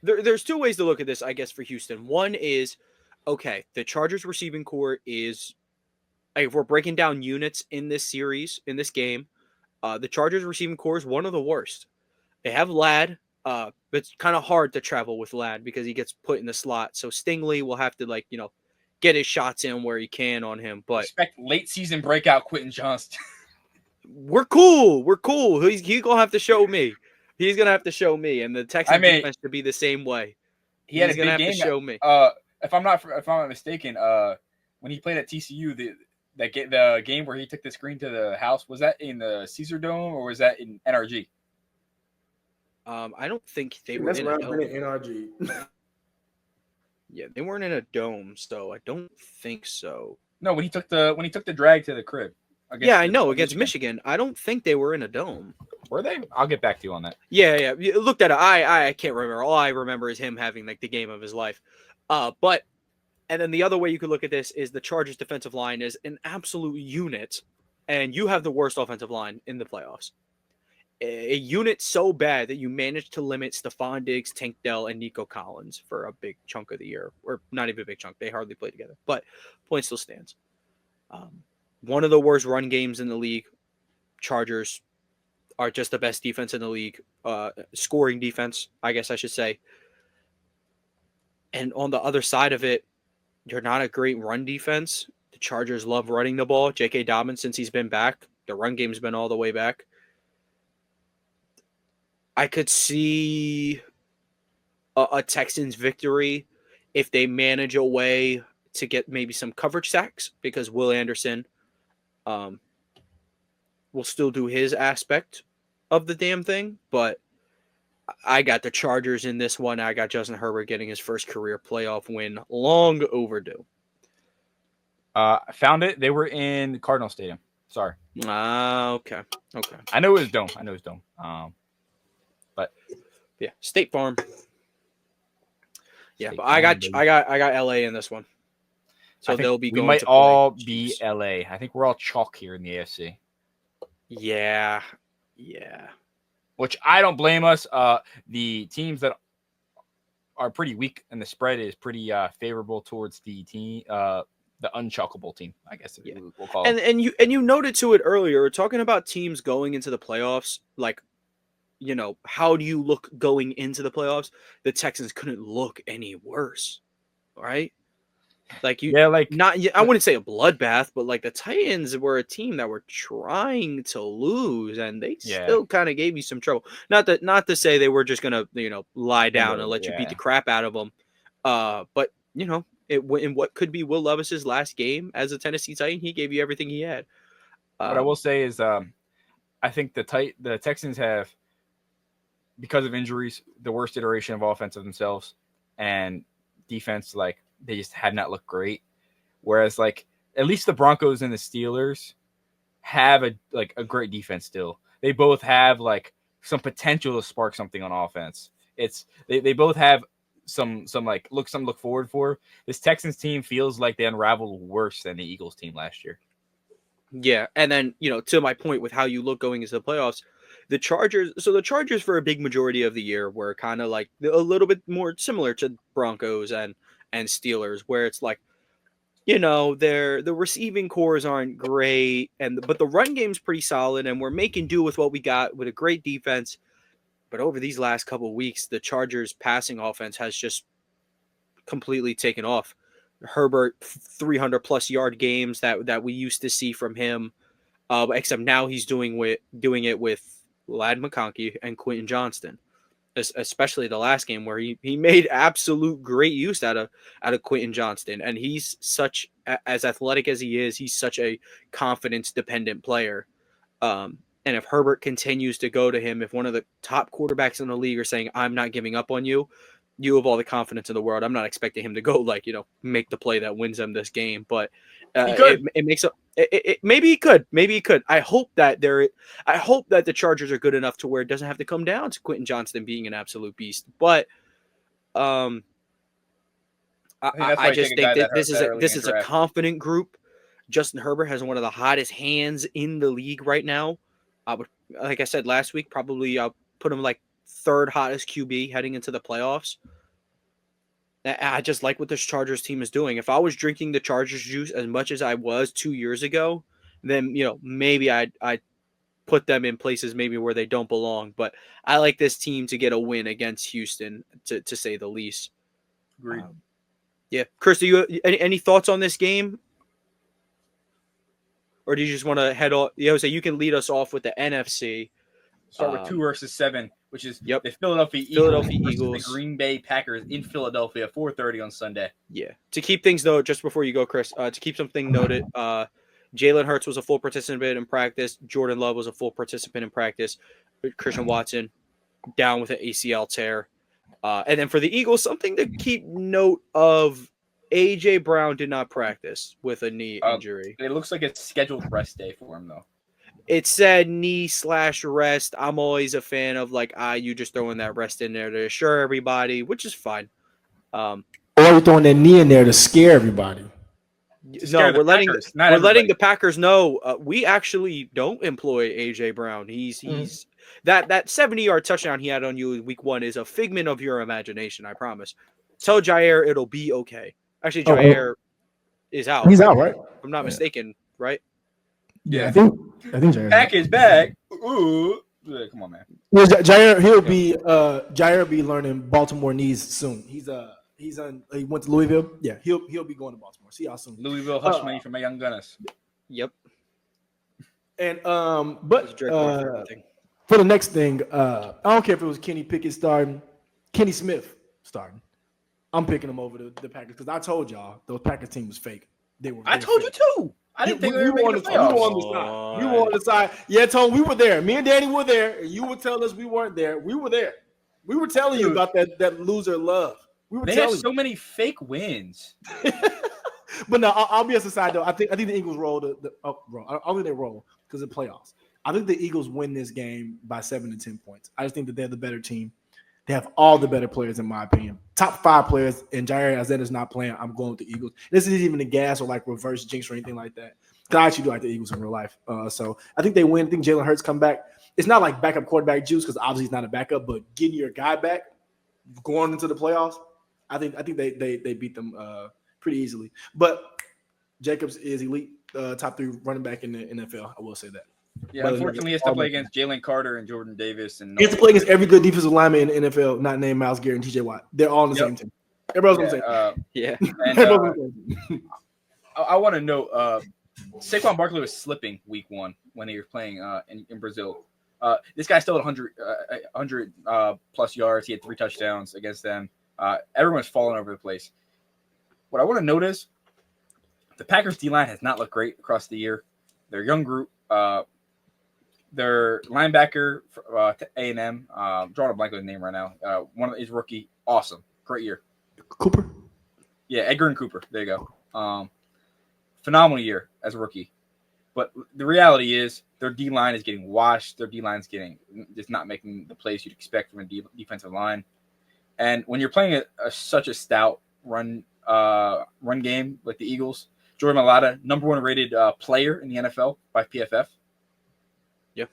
There's two ways to look at this, I guess, for Houston. One is, okay, the Chargers receiving core is, like, if we're breaking down units in this series, in this game, the Chargers receiving core is one of the worst. They have Ladd, but it's kind of hard to travel with Ladd because he gets put in the slot. So Stingley will have to, get his shots in where he can on him. But expect late season breakout Quentin Johnston. We're cool. He's gonna have to show me. He's gonna have to show me, and the Texans defense should be the same way. He's had a gonna big game. To show me. If I'm not mistaken, when he played at TCU, the game where he took the screen to the house, was that in the Caesar Dome or was that in NRG? I don't think they were in a dome. NRG. Yeah, they weren't in a dome, so I don't think so. No, when he took the drag to the crib. Yeah, I know, against Michigan. I don't think they were in a dome. Were they? I'll get back to you on that. Yeah. Look at it. I can't remember. All I remember is him having the game of his life. And then the other way you could look at this is the Chargers defensive line is an absolute unit, and you have the worst offensive line in the playoffs. A unit so bad that you managed to limit Stephon Diggs, Tank Dell, and Nico Collins for a big chunk of the year, or not even a big chunk. They hardly play together, but point still stands. One of the worst run games in the league. Chargers are just the best defense in the league, scoring defense, I guess I should say. And on the other side of it, you're not a great run defense. The Chargers love running the ball. J.K. Dobbins, since he's been back, the run game's been all the way back. I could see a Texans victory if they manage a way to get maybe some coverage sacks because Will Anderson will still do his aspect of the damn thing, but I got the Chargers in this one. I got Justin Herbert getting his first career playoff win, long overdue. Found it. They were in Cardinal Stadium. Sorry. Okay. I know it was Dome. But yeah, State Farm. Yeah, but I got LA in this one. So they'll be going. We might all be LA. I think we're all chalk here in the AFC. Yeah. Which I don't blame us. The teams that are pretty weak and the spread is pretty favorable towards the team, the unchalkable team, I guess we'll call it. And you noted to it earlier, talking about teams going into the playoffs, like, how do you look going into the playoffs? The Texans couldn't look any worse, right? I wouldn't say a bloodbath, but like the Titans were a team that were trying to lose, and they still kind of gave you some trouble. Not to say they were just gonna lie down and let you beat the crap out of them. But in what could be Will Levis's last game as a Tennessee Titan, he gave you everything he had. What I will say is, I think the Texans have, because of injuries, the worst iteration of offense of themselves, and defense, like, they just have not looked great. Whereas, like, at least the Broncos and the Steelers have a great defense still. They both have like some potential to spark something on offense. They both have some look forward for. This Texans team feels like they unraveled worse than the Eagles team last year. Yeah, and then to my point with how you look going into the playoffs, the Chargers. So the Chargers for a big majority of the year were kind of like a little bit more similar to Broncos and Steelers, where it's like, the receiving cores aren't great, but the run game's pretty solid, and we're making do with what we got with a great defense. But over these last couple of weeks, the Chargers' passing offense has just completely taken off. Herbert, 300-plus yard games that we used to see from him, except now he's doing it with Ladd McConkey and Quentin Johnston, especially the last game where he made absolute great use out of Quentin Johnston. And he's such, as athletic as he is, he's such a confidence-dependent player. And if Herbert continues to go to him, if one of the top quarterbacks in the league are saying, I'm not giving up on you, you have all the confidence in the world. I'm not expecting him to go make the play that wins them this game, but it makes maybe he could. I hope that the Chargers are good enough to where it doesn't have to come down to Quentin Johnston being an absolute beast. But I just think that this is a confident group. Justin Herbert has one of the hottest hands in the league right now. I would, like I said last week, probably I'll put him like third hottest QB heading into the playoffs. I just like what this Chargers team is doing. If I was drinking the Chargers juice as much as I was 2 years ago, then maybe I'd put them in places maybe where they don't belong. But I like this team to get a win against Houston, to say the least. Agreed. Yeah, Chris, do you any thoughts on this game? Or do you just want to head off? So you can lead us off with the NFC. Start with 2 versus 7, which is the Philadelphia Eagles Eagles, the Green Bay Packers in Philadelphia, 4:30 on Sunday. Yeah. To keep things though, just before you go, Chris, to keep something noted, Jalen Hurts was a full participant in practice. Jordan Love was a full participant in practice. Christian Watson down with an ACL tear. And then for the Eagles, something to keep note of. A.J. Brown did not practice with a knee injury. It looks like it's scheduled rest day for him, though. It said knee/rest. I'm always a fan of you just throwing that rest in there to assure everybody, which is fine. Or you're throwing that knee in there to scare everybody. We're letting the Packers know we actually don't employ A.J. Brown. He's that 70-yard touchdown he had on you in week 1 is a figment of your imagination. I promise. Tell Jair it'll be okay. Actually, Jair is out. He's out, right? If I'm not mistaken, right? Yeah, I think Jair. Back is back. Ooh, come on, man. Yeah, Jair, Jair will be learning Baltimore knees soon. He went to Louisville. Yeah, he'll be going to Baltimore. See y'all soon. Louisville hush money for my young Gunners. Yep. And for the next thing, I don't care if it was Kenny Pickett starting, Kenny Smith starting. I'm picking them over the Packers because I told y'all those Packers team was fake. I told you too. I didn't think we were making the playoffs. We were on the side. Yeah, Tone, we were there. Me and Danny were there, and you would tell us we weren't there. We were there. We were telling you about that loser love. They have so many fake wins. But no, I'll be as a side though. I think the Eagles roll I don't think they roll because of the playoffs. I think the Eagles win this game by 7 to 10 points. I just think that they're the better team. They have all the better players, in my opinion. Top 5 players, and Jair Alexander's not playing. I'm going with the Eagles. This isn't even a gas or reverse jinx or anything like that. Because I actually do like the Eagles in real life. So I think they win. I think Jalen Hurts come back. It's not like backup quarterback juice because obviously he's not a backup, but getting your guy back going into the playoffs, I think they beat them pretty easily. But Jacobs is elite, top 3 running back in the NFL. I will say that. Yeah, unfortunately, he has to play against Jalen Carter and Jordan Davis. And he has to play against every good defensive lineman in the NFL, not named Myles Garrett and T.J. Watt. They're all on the same team. Everybody's on the same team. I want to know, Saquon Barkley was slipping week 1 when he was playing in Brazil. This guy still had 100 plus yards. He had 3 touchdowns against them. Everyone's falling over the place. What I want to note is the Packers D-line has not looked great across the year. They're a young group. Their linebacker A&M, drawing a blank on his name right now. One of his rookie, awesome, great year. Cooper. Yeah, Edgar and Cooper. There you go. Phenomenal year as a rookie. But the reality is their D-line is getting washed. Their D-line is just not making the plays you'd expect from a defensive line. And when you're playing such a stout run game like the Eagles, Jordan Mailata, number 1 rated player in the NFL by PFF. Yeah.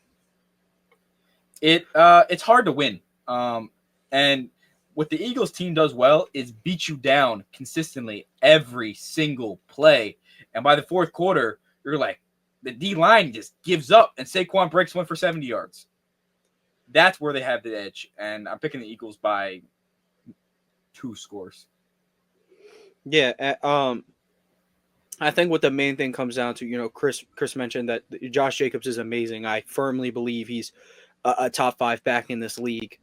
It's hard to win. And what the Eagles team does well is beat you down consistently every single play. And by the fourth quarter, you're like, the D-line just gives up, and Saquon breaks one for 70 yards. That's where they have the edge. And I'm picking the Eagles by 2 scores. Yeah. I think what the main thing comes down to, Chris mentioned that Josh Jacobs is amazing. I firmly believe he's a top 5 back in this league.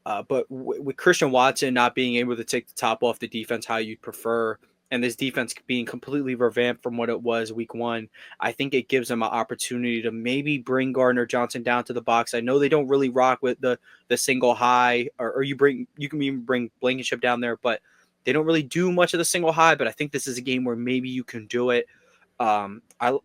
But with Christian Watson not being able to take the top off the defense how you'd prefer, and this defense being completely revamped from what it was week 1, I think it gives them an opportunity to maybe bring Gardner Johnson down to the box. I know they don't really rock with the single high, or you can even bring Blankenship down there, but they don't really do much of the single high. But I think this is a game where maybe you can do it.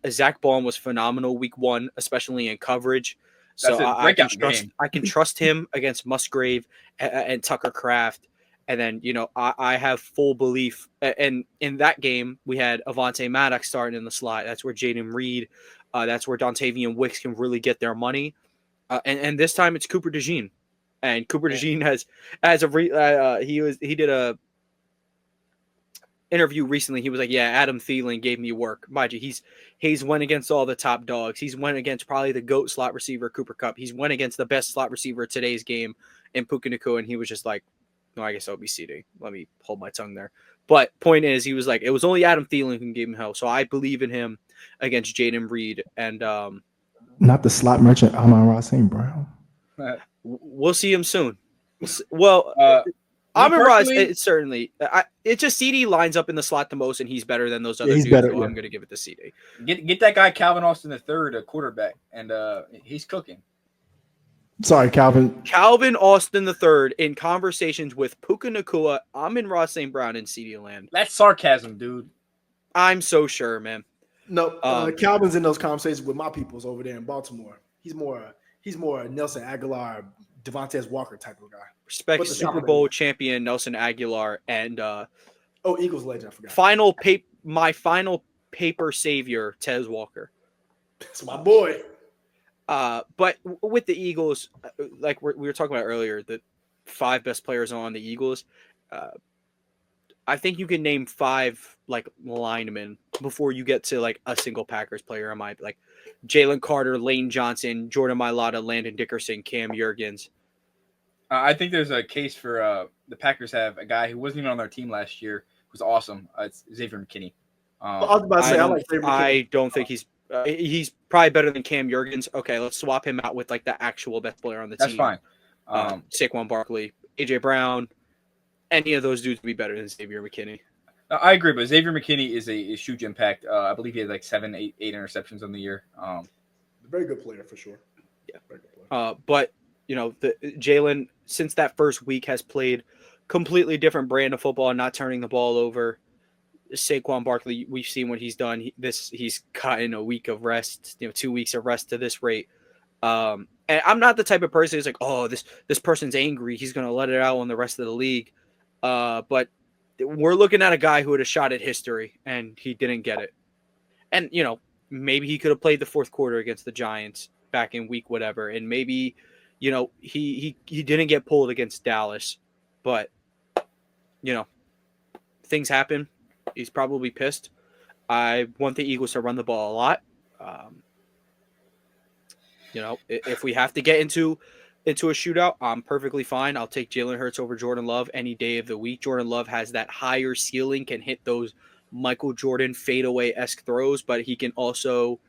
Zach Baum was phenomenal week 1, especially in coverage. So I can trust him against Musgrave and Tucker Kraft. And then, I have full belief. And in that game, we had Avonte Maddox starting in the slot. That's where Jaden Reed, that's where Dontavian Wicks can really get their money. And this time it's Cooper DeJean. And Cooper DeJean he did a interview recently. He was like, yeah, Adam Thielen gave me work. Mind you, he's went against all the top dogs. He's went against probably the GOAT slot receiver, Cooper Kupp. He's went against the best slot receiver of today's game in Puka Nacua, and he was just like, no, I guess I'll be CD. Let me hold my tongue there. But point is, he was like, it was only Adam Thielen who can give him hell. So I believe in him against Jaden Reed. And not the slot merchant, Amon-Ra St. Brown. We'll see him soon. Amon-Ra, certainly. It just CD lines up in the slot the most, and he's better than those other dudes. So I'm going to give it to CD. Get that guy Calvin Austin III, a quarterback, and he's cooking. Sorry, Calvin. Calvin Austin III in conversations with Puka Nacua, Amon-Ra St. Brown, and CD Land. That's sarcasm, dude. I'm so sure, man. No, Calvin's in those conversations with my peoples over there in Baltimore. He's more Nelson Aguilar, Devontae Walker type of guy. Respect Super Bowl champion Nelson Aguilar and Eagles legend. I forgot. My final paper savior, Tez Walker. That's my boy. But with the Eagles, like we were talking about earlier, the 5 best players on the Eagles, I think you can name 5 like linemen before you get to like a single Packers player. Like Jalen Carter, Lane Johnson, Jordan Mailata, Landon Dickerson, Cam Jurgens. I think there's a case for the Packers have a guy who wasn't even on their team last year who's awesome. It's Xavier McKinney. I was about to say, I like Xavier McKinney. I don't think he's probably better than Cam Jurgens. Okay, let's swap him out with like the actual best player on the team. That's fine. Saquon Barkley, AJ Brown, any of those dudes would be better than Xavier McKinney. I agree, but Xavier McKinney is a huge impact. I believe he had like 7, 8 interceptions on the year. Very good player for sure. Yeah, very good player. But the Jalen since that first week has played completely different brand of football and not turning the ball over. Saquon Barkley, we've seen what he's done. He's gotten a week of rest, 2 weeks of rest to this rate. And I'm not the type of person who's like, oh, this person's angry, he's going to let it out on the rest of the league. But we're looking at a guy who had a shot at history, and he didn't get it. And, maybe he could have played the fourth quarter against the Giants back in week whatever, and maybe, he didn't get pulled against Dallas. But, things happen. He's probably pissed. I want the Eagles to run the ball a lot. If we have to get into a shootout, I'm perfectly fine. I'll take Jalen Hurts over Jordan Love any day of the week. Jordan Love has that higher ceiling, can hit those Michael Jordan fadeaway-esque throws, but he can also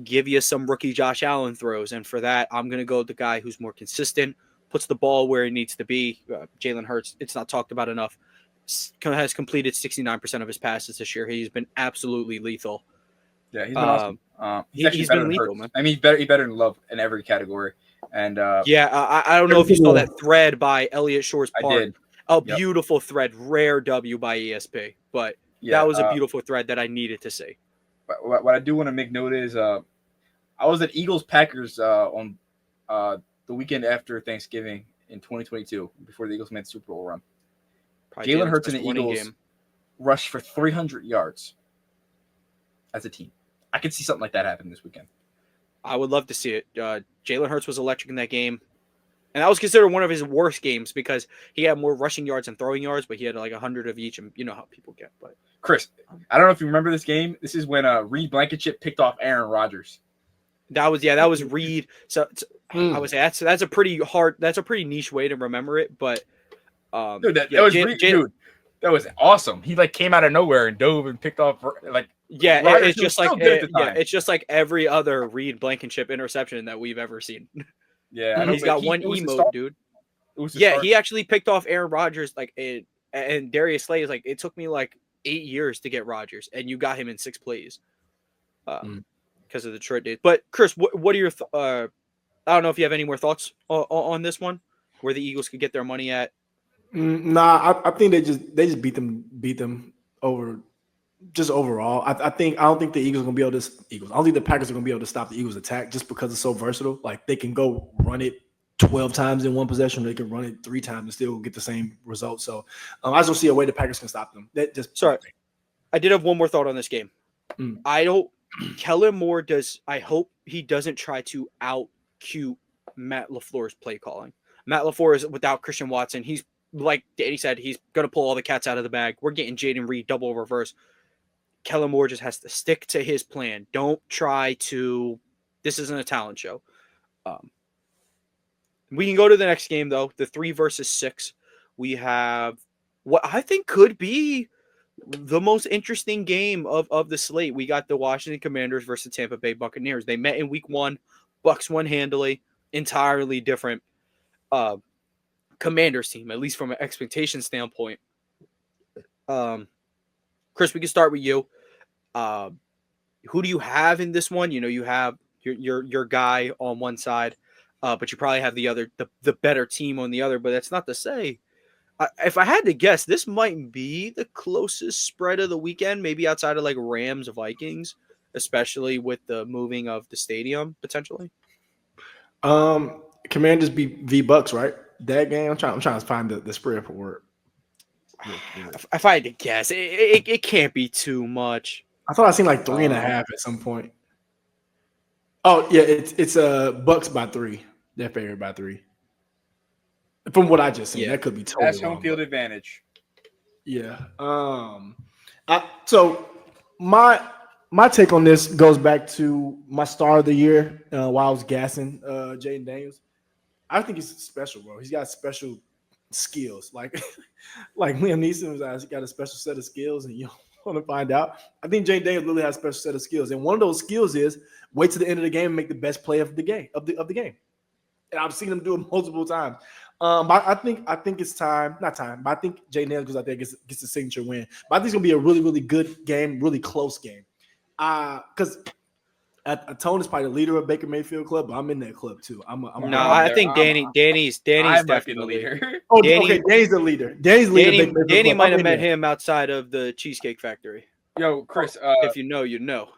give you some rookie Josh Allen throws. And for that, I'm going to go with the guy who's more consistent, puts the ball where it needs to be. Jalen Hurts, it's not talked about enough, has completed 69% of his passes this year. He's been absolutely lethal. Yeah, he's been awesome. He's been lethal, man. I mean, he's better than Love in every category. And I don't know if you saw that thread by Elliott Shores Park. I did. Beautiful thread, rare W by ESP, but that was a beautiful thread that I needed to see. What I do want to make note is I was at Eagles-Packers on the weekend after Thanksgiving in 2022, before the Eagles made the Super Bowl run. Jalen Hurts and the Eagles rushed for 300 yards as a team. I could see something like that happen this weekend. I would love to see it. Jalen Hurts was electric in that game. And that was considered one of his worst games because he had more rushing yards and throwing yards, but he had like 100 of each, and you know how people get. But Chris, I don't know if you remember this game. This is when Reed Blankenship picked off Aaron Rodgers. That was Reed. So I would say that's a pretty niche way to remember it. But dude, that was Reed, dude. That was awesome. He like came out of nowhere and dove and picked off like. Yeah, it's just like it's just like every other Reed Blankenship interception that we've ever seen. Yeah, he's got one emote, dude. He actually picked off Aaron Rodgers and Darius Slay is like, it took me like 8 years to get Rodgers, and you got him in 6 plays because of the Detroit days. But Chris, what are your I don't know if you have any more thoughts on this one, where the Eagles could get their money at. Nah, I think they just beat them over. Just overall, I don't think the Eagles are gonna be able to. I don't think the Packers are gonna be able to stop the Eagles' attack just because it's so versatile. Like they can go run it 12 times in one possession, they can run it 3 times and still get the same result. So I just don't see a way the Packers can stop them. I did have one more thought on this game. Kellen Moore I hope he doesn't try to out cute Matt LaFleur's play calling. Matt LaFleur is without Christian Watson. He's like Danny said, he's gonna pull all the cats out of the bag. We're getting Jaden Reed double reverse. Kellen Moore just has to stick to his plan. Don't try to – this isn't a talent show. We can go to the next game, though, the 3 versus 6. We have what I think could be the most interesting game of the slate. We got the Washington Commanders versus Tampa Bay Buccaneers. They met in week 1. Bucs won handily. Entirely different Commanders team, at least from an expectation standpoint. Chris, we can start with you. Who do you have in this one? You know, you have your guy on one side, but you probably have the better team on the other. But that's not to say, if I had to guess, this might be the closest spread of the weekend, maybe outside of like Rams Vikings, especially with the moving of the stadium potentially. Commanders v Bucks, right? That game. I'm trying to find the spread for it. If I had to guess, it can't be too much. I thought I seen like 3.5 at some point. Oh yeah, it's Bucks by 3. They're favored by 3. From what I just seen, that could be totally that's wrong, home field advantage. Yeah. So my take on this goes back to my star of the year while I was gassing Jaden Daniels. I think he's special, bro. He's got special skills, like Liam Neeson has got a special set of skills, and you want to find out. I think Jaden Daniels really has a special set of skills, and one of those skills is wait to the end of the game and make the best play of the game of the game. And I've seen him do it multiple times. But I think it's time, not time, but I think Jaden Daniels goes out there gets the signature win. But I think it's gonna be a really, really good game, really close game. Because Tone is probably the leader of Baker Mayfield Club, but I'm in that club too. I think Danny's definitely the leader. Oh, okay, Danny's the leader. Danny might have met him outside of the Cheesecake Factory. Yo, Chris, if you know, you know.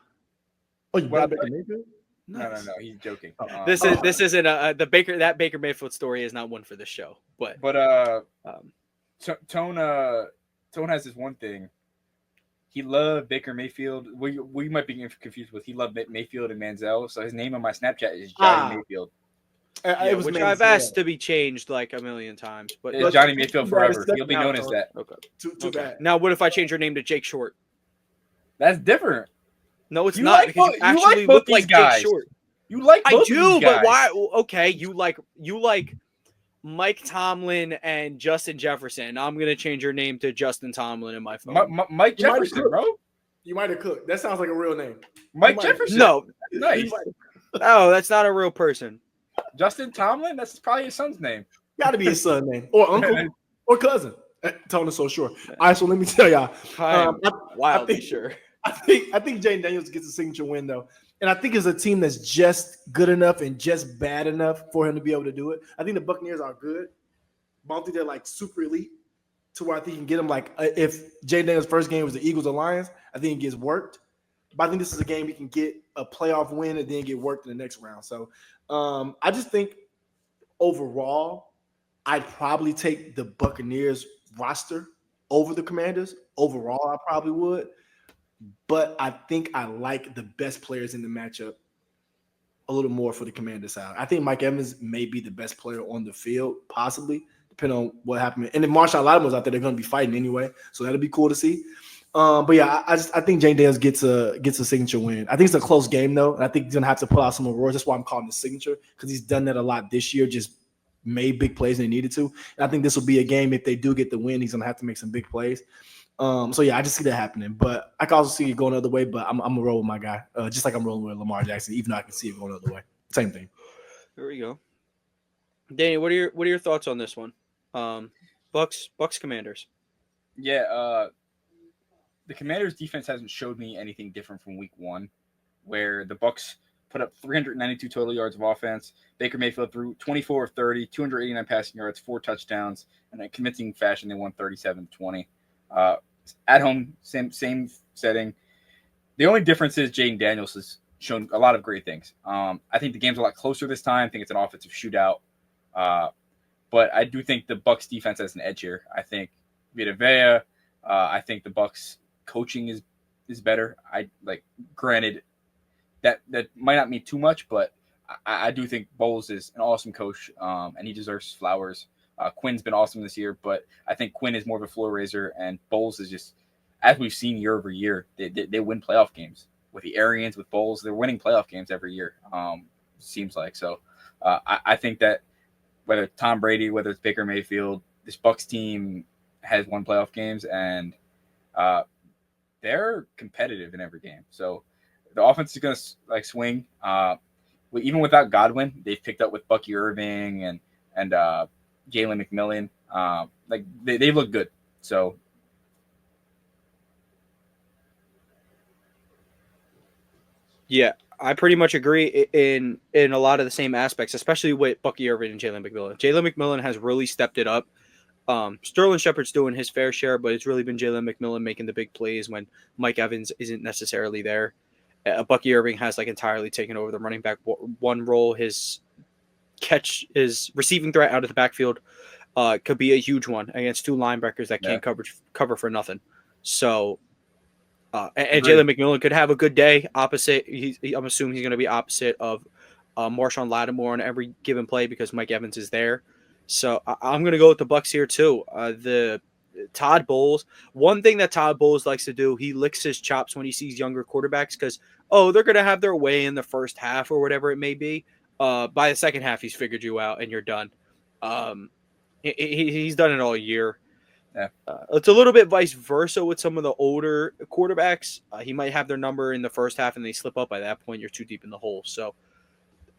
Oh, you bet Baker Mayfield? Nice. No, he's joking. This isn't that Baker Mayfield story is not one for the show, but Tone has this one thing. He loved Baker Mayfield. We might be confused with he loved Mayfield and Manziel. So his name on my Snapchat is Johnny Mayfield. Which I've asked to be changed like a million times. But it's Johnny Mayfield forever. He'll be known as that. Okay. Too bad. Now, what if I change your name to Jake Short? That's different. No, it's not because you actually look like Jake Short. You like both I do, of these guys. But why? Okay, you like Mike Tomlin and Justin Jefferson. I'm gonna change your name to Justin Tomlin in my phone. Mike Jefferson, bro. You might have cooked. That sounds like a real name. Mike Jefferson. No, nice. Oh, that's not a real person. Justin Tomlin. That's probably his son's name. Got to be his son name or uncle or cousin. Tony's so sure. All right, so let me tell y'all. I'm I wildly think- sure. I think Jaden Daniels gets a signature win though, and I think it's a team that's just good enough and just bad enough for him to be able to do it. I think the Buccaneers are good, but I don't think they're like super elite to where I think you can get them. Like if Jaden Daniels' first game was the Eagles or Lions, I think he gets worked. But I think this is a game he can get a playoff win and then get worked in the next round. So I just think overall, I'd probably take the Buccaneers roster over the Commanders. Overall, I probably would. But I think I like the best players in the matchup a little more for the Commander side. I think Mike Evans may be the best player on the field, possibly, depending on what happened. And if Marshawn Lattimore's out there, they're going to be fighting anyway. So that'll be cool to see. But yeah, I think Jane Daniels gets a signature win. I think it's a close game though, and I think he's gonna have to pull out some awards. That's why I'm calling it signature, because he's done that a lot this year. Just made big plays when he needed to. And I think this will be a game if they do get the win, he's gonna have to make some big plays. So yeah, I just see that happening. But I can also see it going the other way. But I'm gonna roll with my guy, just like I'm rolling with Lamar Jackson, even though I can see it going the other way. Same thing. There we go. Danny, what are your thoughts on this one? Bucks Commanders. Yeah, the Commanders' defense hasn't showed me anything different from Week 1, where the Bucks put up 392 total yards of offense. Baker Mayfield threw 24 of 30, 289 passing yards, 4 touchdowns, and in a convincing fashion, they won 37-20. At home, same setting. The only difference is Jaden Daniels has shown a lot of great things. I think the game's a lot closer this time. I think it's an offensive shootout. But I do think the Bucks defense has an edge here. I think Vita Vea, I think the Bucks coaching is better. Granted, that might not mean too much, but I do think Bowles is an awesome coach, and he deserves flowers. Quinn's been awesome this year, but I think Quinn is more of a floor raiser, and Bowles is just, as we've seen year over year, they win playoff games with the Arians, with Bowles. They're winning playoff games every year. Seems like so. I think that whether it's Tom Brady, whether it's Baker Mayfield, this Bucks team has won playoff games, and they're competitive in every game. So the offense is going to swing. Even without Godwin, they've picked up with Bucky Irving and Jalen McMillan. They look good. So yeah, I pretty much agree in a lot of the same aspects, especially with Bucky Irving and Jalen McMillan. Jalen McMillan has really stepped it up. Sterling Shepard's doing his fair share, but it's really been Jalen McMillan making the big plays when Mike Evans isn't necessarily there. Bucky Irving has entirely taken over the running back one role. His receiving threat out of the backfield could be a huge one against two linebackers that can't cover for nothing. So, and Jalen McMillan could have a good day opposite. I'm assuming he's going to be opposite of Marshawn Lattimore on every given play because Mike Evans is there. So I'm going to go with the Bucks here too. The Todd Bowles. One thing that Todd Bowles likes to do, he licks his chops when he sees younger quarterbacks because they're going to have their way in the first half or whatever it may be. By the second half, he's figured you out and you're done. He's done it all year. Yeah. It's a little bit vice versa with some of the older quarterbacks. He might have their number in the first half and they slip up. By that point, you're too deep in the hole. So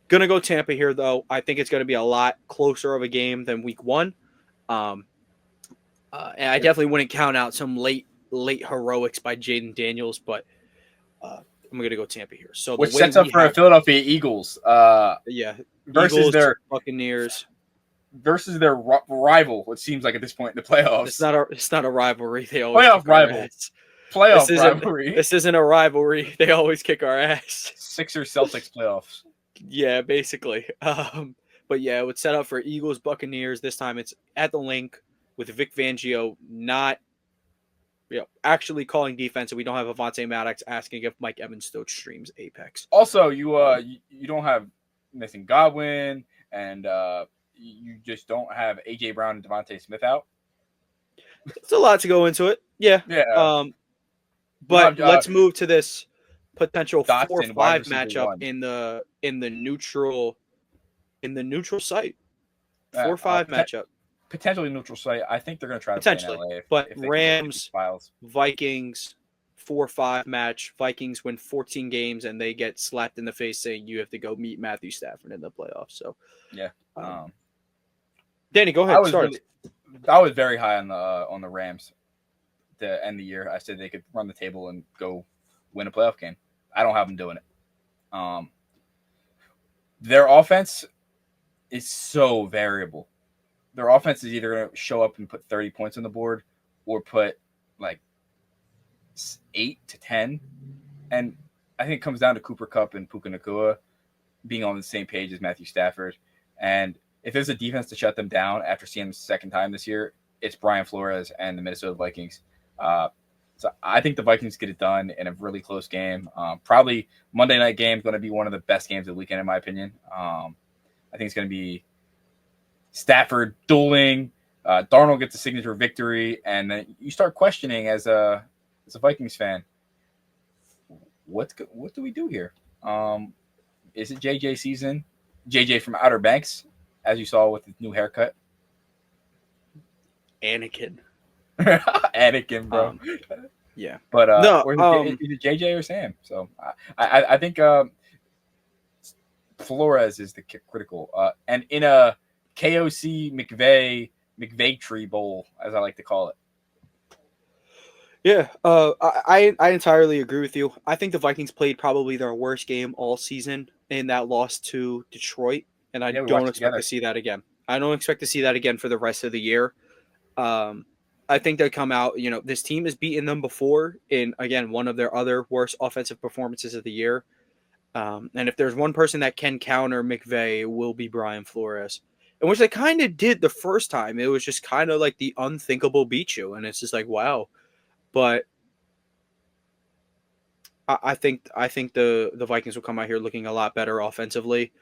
going to go Tampa here, though. I think it's going to be a lot closer of a game than Week 1. And I definitely wouldn't count out some late heroics by Jaden Daniels, but I'm going to go Tampa here. So which sets up for a Philadelphia Eagles. Versus Eagles, their Buccaneers. Versus their rival, it seems like at this point in the playoffs. It's not a rivalry. They always playoff rival. Playoff rivalry. This isn't a rivalry. They always kick our ass. Sixers Celtics playoffs. Yeah, basically. But yeah, it would set up for Eagles Buccaneers. This time it's at the Link with Vic Fangio not actually calling defense, and we don't have Avonte Maddox asking if Mike Evans still streams Apex. Also, you don't have Nathan Godwin, and you just don't have AJ Brown and Devontae Smith out. It's a lot to go into it. Yeah. Yeah. But let's move to this potential Dotson, 4-5 matchup in the neutral site. 4-5 matchup. Potentially neutral site. I think they're going to try to potentially, play in LA but Rams, Vikings, 4-5 match. Vikings win 14 games and they get slapped in the face saying you have to go meet Matthew Stafford in the playoffs. So yeah, Danny, go ahead. I was very high on the Rams to end the year. I said they could run the table and go win a playoff game. I don't have them doing it. Their offense is so variable. Their offense is either going to show up and put 30 points on the board or put like 8 to 10. And I think it comes down to Cooper Kupp and Puka Nacua being on the same page as Matthew Stafford. And if there's a defense to shut them down after seeing them the second time this year, it's Brian Flores and the Minnesota Vikings. So I think the Vikings get it done in a really close game. Probably Monday night game going to be one of the best games of the weekend, in my opinion. I think it's going to be Stafford dueling. Darnold gets a signature victory, and then you start questioning as a Vikings fan, what do we do here? Is it JJ season? JJ from Outer Banks, as you saw with his new haircut. Anakin. Anakin, bro. Yeah. But no, is it JJ or Sam? So I think Flores is the critical. And in a KOC McVay tree bowl, as I like to call it. Yeah, I entirely agree with you. I think the Vikings played probably their worst game all season in that loss to Detroit, and I don't expect to see that again. I don't expect to see that again for the rest of the year. I think they come out, this team has beaten them before in, again, one of their other worst offensive performances of the year. And if there's one person that can counter McVay, it will be Brian Flores. And which they kind of did the first time. It was just kind of like the unthinkable beat you. And it's just like, wow. But I think the Vikings will come out here looking a lot better offensively.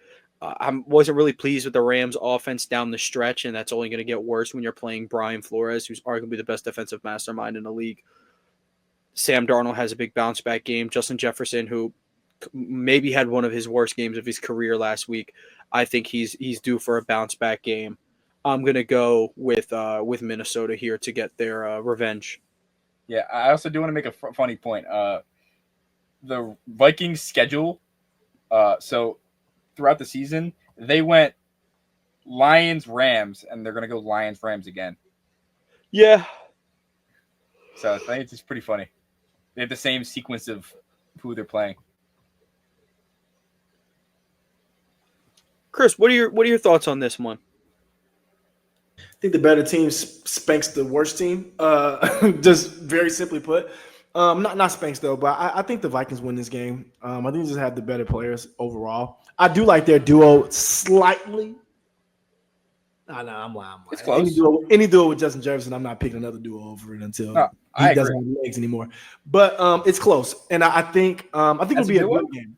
I wasn't really pleased with the Rams' offense down the stretch, and that's only going to get worse when you're playing Brian Flores, who's arguably the best defensive mastermind in the league. Sam Darnold has a big bounce-back game. Justin Jefferson, who maybe had one of his worst games of his career last week, I think he's due for a bounce-back game. I'm going to go with Minnesota here to get their revenge. Yeah, I also do want to make a funny point. The Vikings schedule, so throughout the season, they went Lions-Rams, and they're going to go Lions-Rams again. Yeah. So I think it's just pretty funny. They have the same sequence of who they're playing. Chris, what are your thoughts on this one? I think the better team spanks the worst team. Just very simply put. Not spanks though, but I think the Vikings win this game. I think they just have the better players overall. I do like their duo slightly. I'm lying. It's close. Any duo with Justin Jefferson, I'm not picking another duo over it until he doesn't have legs anymore. But it's close, and I think it'll be a good game.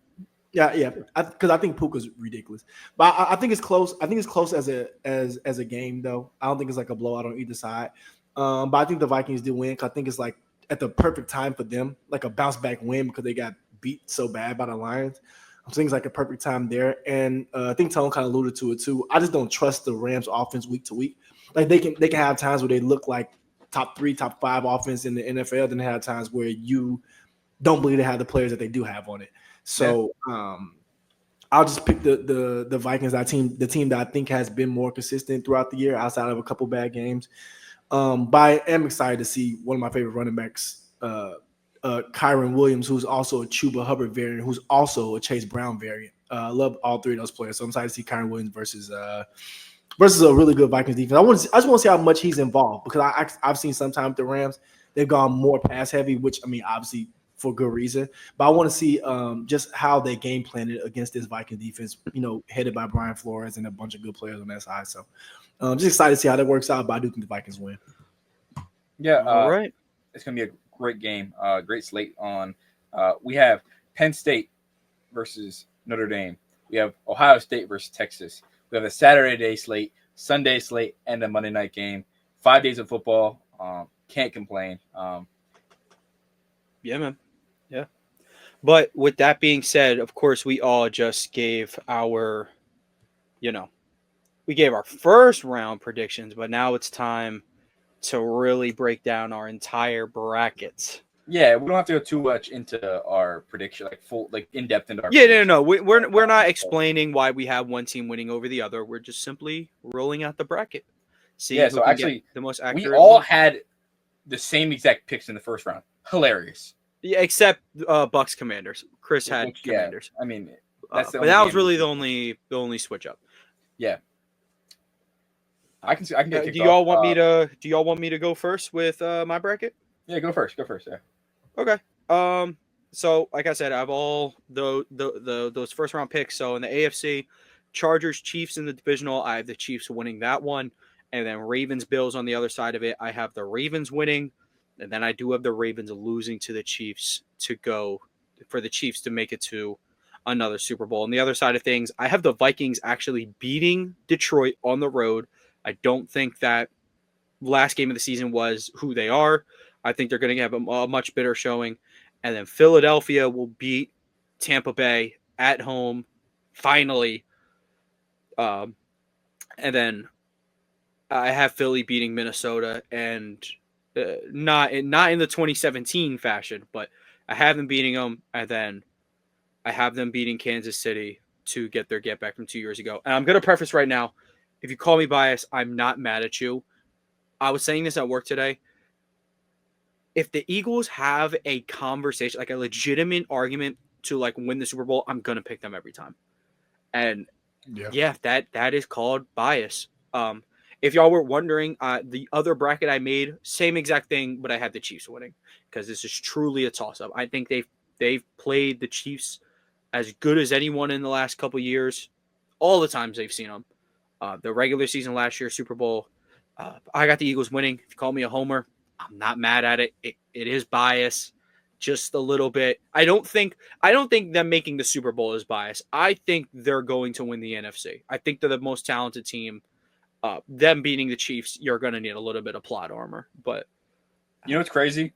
Yeah, because I think Puka's ridiculous, but I think it's close. I think it's close as a game though. I don't think it's like a blowout on either side. But I think the Vikings do win. 'Cause I think it's like at the perfect time for them, like a bounce back win because they got beat so bad by the Lions. I think it's like a perfect time there, and I think Tone kind of alluded to it too. I just don't trust the Rams offense week to week. Like they can have times where they look like top 3, top 5 offense in the NFL, then they have times where you don't believe they have the players that they do have on it. So I'll just pick the Vikings, the team that I think has been more consistent throughout the year outside of a couple bad games. But I am excited to see one of my favorite running backs, Kyron Williams, who's also a Chuba Hubbard variant, who's also a Chase Brown variant. I love all three of those players. So I'm excited to see Kyron Williams versus a really good Vikings defense. I just want to see how much he's involved because I've seen sometimes the Rams, they've gone more pass heavy, which, I mean, obviously – for good reason, but I want to see just how they game planned it against this Vikings defense, headed by Brian Flores and a bunch of good players on that side. So just excited to see how that works out, but I do think the Vikings win. Yeah. All right. It's going to be a great game, great slate on. We have Penn State versus Notre Dame. We have Ohio State versus Texas. We have a Saturday day slate, Sunday slate, and a Monday night game. 5 days of football. Can't complain. Yeah, man. Yeah. But with that being said, of course, we all just gave our, we gave our first round predictions, but now it's time to really break down our entire brackets. Yeah, we don't have to go too much into our prediction, like in depth into our. Yeah, no. We're not explaining why we have one team winning over the other. We're just simply rolling out the bracket. See Yeah, who so can actually, get the most we accurate all one. had the same exact picks in the first round. Hilarious. Yeah, except Bucks Commanders. Chris had Which, yeah, Commanders. I mean, that's the But only that was game really we- the only switch up. Yeah. I can get kicked Do y'all off. want me to go first with my bracket? Yeah, go first. Yeah. Okay. So like I said, I have all those first round picks. So in the AFC, Chargers, Chiefs in the divisional, I have the Chiefs winning that one, and then Ravens, Bills on the other side of it. I have the Ravens winning, and then I do have the Ravens losing to the Chiefs to go for the Chiefs to make it to another Super Bowl. On the other side of things, I have the Vikings actually beating Detroit on the road. I don't think that last game of the season was who they are. I think they're going to have a much better showing. And then Philadelphia will beat Tampa Bay at home, finally. And then I have Philly beating Minnesota, and not in the 2017 fashion, but I have them beating them, and then I have them beating Kansas City to get their get back from 2 years ago. And I'm going to preface right now, if you call me biased, I'm not mad at you. I was saying this at work today. If the Eagles have a conversation, like a legitimate argument to like win the Super Bowl, I'm gonna pick them every time. And yeah, that is called bias. If y'all were wondering, the other bracket I made, same exact thing, but I had the Chiefs winning because this is truly a toss-up. I think they've played the Chiefs as good as anyone in the last couple years, all the times they've seen them. The regular season last year, Super Bowl. I got the Eagles winning. If you call me a homer, I'm not mad at it. It is bias, just a little bit. I don't think them making the Super Bowl is bias. I think they're going to win the NFC. I think they're the most talented team. Them beating the Chiefs, you're going to need a little bit of plot armor. But you know what's crazy?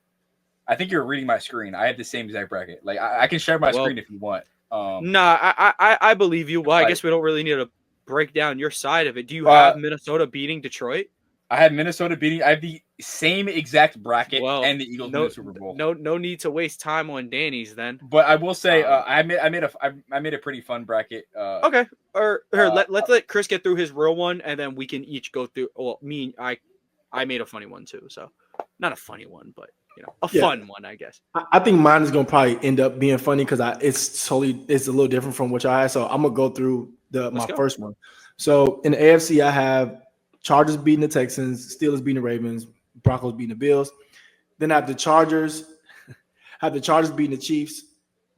I think you're reading my screen. I have the same exact bracket. Like I can share my screen if you want. I believe you. Well, I guess we don't really need to break down your side of it. Do you have Minnesota beating Detroit? I have Minnesota beating. I have the same exact bracket and the Eagles win the Super Bowl. No need to waste time on Danny's then. But I will say, I made a pretty fun bracket. Okay, let's let Chris get through his real one, and then we can each go through. Well, I made a funny one too, so not a funny one, but fun one, I guess. I think mine is gonna probably end up being funny because it's a little different from what y'all had. So I'm gonna go through my first one. So in the AFC, I have Chargers beating the Texans, Steelers beating the Ravens, Broncos beating the Bills. Then I have the Chargers beating the Chiefs.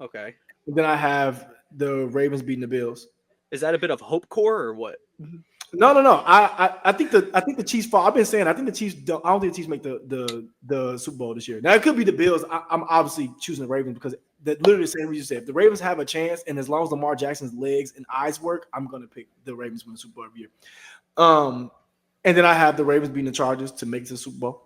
Okay. And then I have the Ravens beating the Bills. Is that a bit of hope core or what? No. I think the Chiefs fall. I've been saying I think the Chiefs don't. I don't think the Chiefs make the Super Bowl this year. Now it could be the Bills. I'm obviously choosing the Ravens because literally the same reason you said. If the Ravens have a chance, and as long as Lamar Jackson's legs and eyes work, I'm gonna pick the Ravens win the Super Bowl every year. And then I have the Ravens beating the Chargers to make it to the Super Bowl.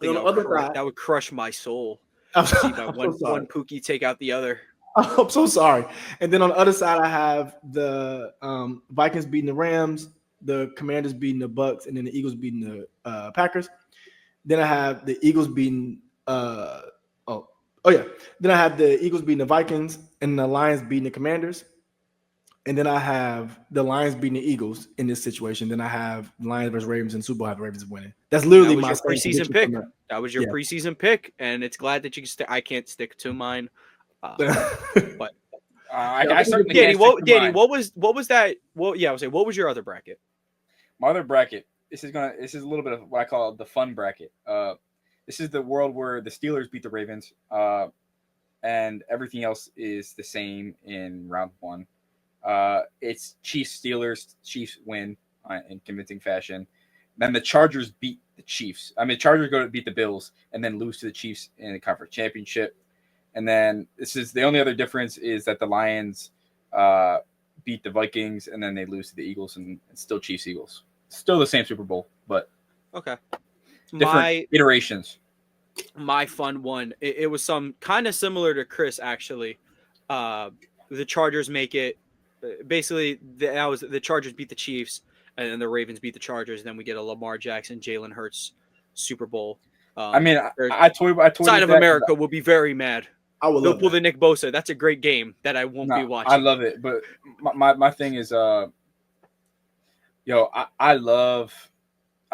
That would crush my soul. See one Pookie take out the other. I'm so sorry. And then on the other side, I have the Vikings beating the Rams, the Commanders beating the Bucks, and then the Eagles beating the Packers. Then I have the Eagles beating Then I have the Eagles beating the Vikings and the Lions beating the Commanders. And then I have the Lions beating the Eagles in this situation. Then I have Lions versus Ravens and Super Bowl. I have Ravens winning. That's literally my preseason pick. That was your preseason pick, and it's glad that you can stick. I can't stick to mine, but Danny, what was that? Well, yeah, I would say, what was your other bracket? My other bracket. This is a little bit of what I call the fun bracket. This is the world where the Steelers beat the Ravens, and everything else is the same in round one. It's Chiefs Steelers. Chiefs win in convincing fashion. Then the Chargers beat the Chiefs. Chargers go to beat the Bills and then lose to the Chiefs in the conference championship. And then this is the only other difference is that the Lions beat the Vikings and then they lose to the Eagles and it's still Chiefs Eagles. Still the same Super Bowl, but okay. Different iterations. My fun one. It was some kind of similar to Chris actually. The Chargers make it. Basically, the Chargers beat the Chiefs, and then the Ravens beat the Chargers. And then we get a Lamar Jackson, Jalen Hurts Super Bowl. I told side of America will be very mad. I will pull the Nick Bosa. That's a great game that I won't be watching. I love it, but my thing is, I love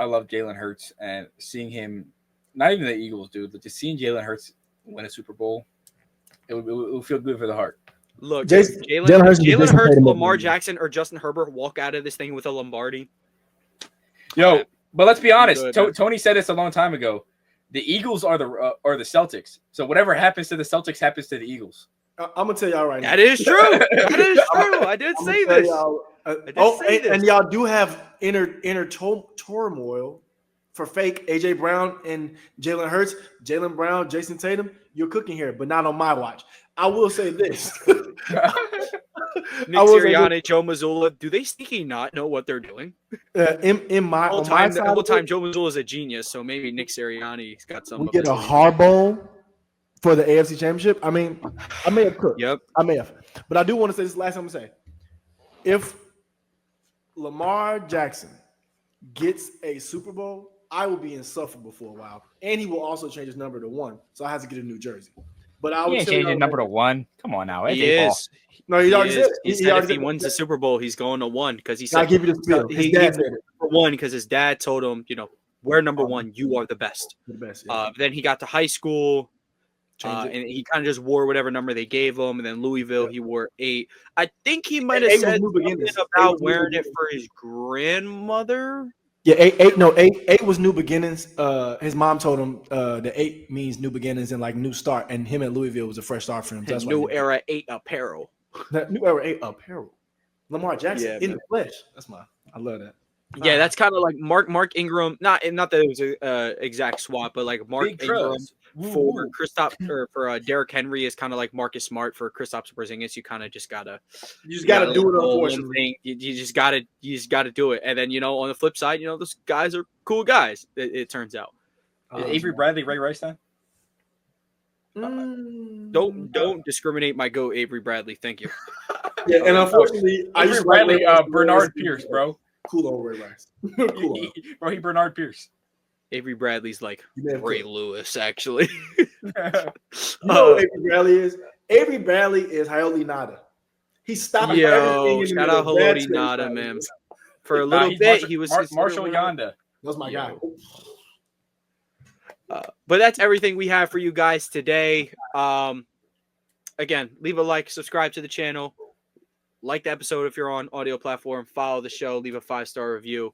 I love Jalen Hurts, and seeing him, not even the Eagles, dude, but just seeing Jalen Hurts win a Super Bowl, it will feel good for the heart. Look, Jalen Hurts, Lamar Jackson, or Justin Herbert walk out of this thing with a Lombardi. Yo, but let's be honest. Good. Tony said this a long time ago. The Eagles are the Celtics. So whatever happens to the Celtics happens to the Eagles. I'm gonna tell y'all right now. That is true. That is true. I did say this. And y'all do have inner turmoil for fake AJ Brown and Jalen Hurts, Jalen Brown, Jason Tatum. You're cooking here, but not on my watch. I will say this. Nick Sirianni, Joe Mazzulla, do they sneaky not know what they're doing? In my whole on my time, side the whole of time it, Joe Mazzulla is a genius, so maybe Nick Sirianni's got some. we get a Harbaugh for the AFC Championship. I mean, I may have cooked. Yep. I may have. But I do want to say this last thing I'm going to say. If Lamar Jackson gets a Super Bowl, I will be insufferable for a while. And he will also change his number to 1. So I have to get a new jersey. But I He would ain't changing number to 1. Come on now. He is. No, he already said it. He said if he wins the Super Bowl, he's going to 1 because he said I'll give you the spiel. he His dad said said it. 1 because his dad told him, we're number 1. You are the best. The best, yeah. Then he got to high school. Change it. And he kind of just wore whatever number they gave him. And then Louisville, he wore 8. I think he might have 8 was said New Beginnings. something 8 about was New wearing it Beginnings. for his grandmother. Yeah, eight was New Beginnings. His mom told him the 8 means new beginnings and like new start, and him at Louisville was a fresh start for him. So that's New why era 8 apparel. that new era 8 apparel. Lamar Jackson Yeah, in man. the flesh. I love that. Yeah, that's kind of like Mark Ingram. Not that it was a exact swap, but like Mark Big Ingram Truz. for Kristaps or for Derrick Henry is kind of like Marcus Smart for Kristaps Porzingis. You kind of just gotta Do it. Unfortunately, you just gotta do it. And then on the flip side, those guys are cool guys. It turns out. Is Avery Bradley Ray Rice then? Don't discriminate my goat Avery Bradley. Thank you. Yeah, and unfortunately, I Avery just Bradley, like Bernard Pierce, bro. Cool on Ray Rice. Cool on. Bro, he Bernard Pierce. Avery Bradley's like You may have Ray cooked. Lewis, actually. You know what Avery Bradley is? Avery Bradley is Hayoli Nada. He's stopping everything. In Shout the out middle. That's Haloti who Nada, Bradley man. is. For a little bit, he was Marshall Yonda. That's my guy. But that's everything we have for you guys today. Again, leave a like, subscribe to the channel, like the episode if you're on audio platform, follow the show, leave a 5-star review.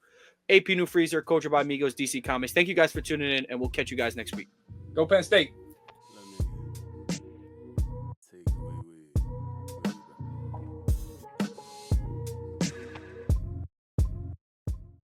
AP New Freezer, Culture by Migos, DC Comics. Thank you guys for tuning in, and we'll catch you guys next week. Go Penn State.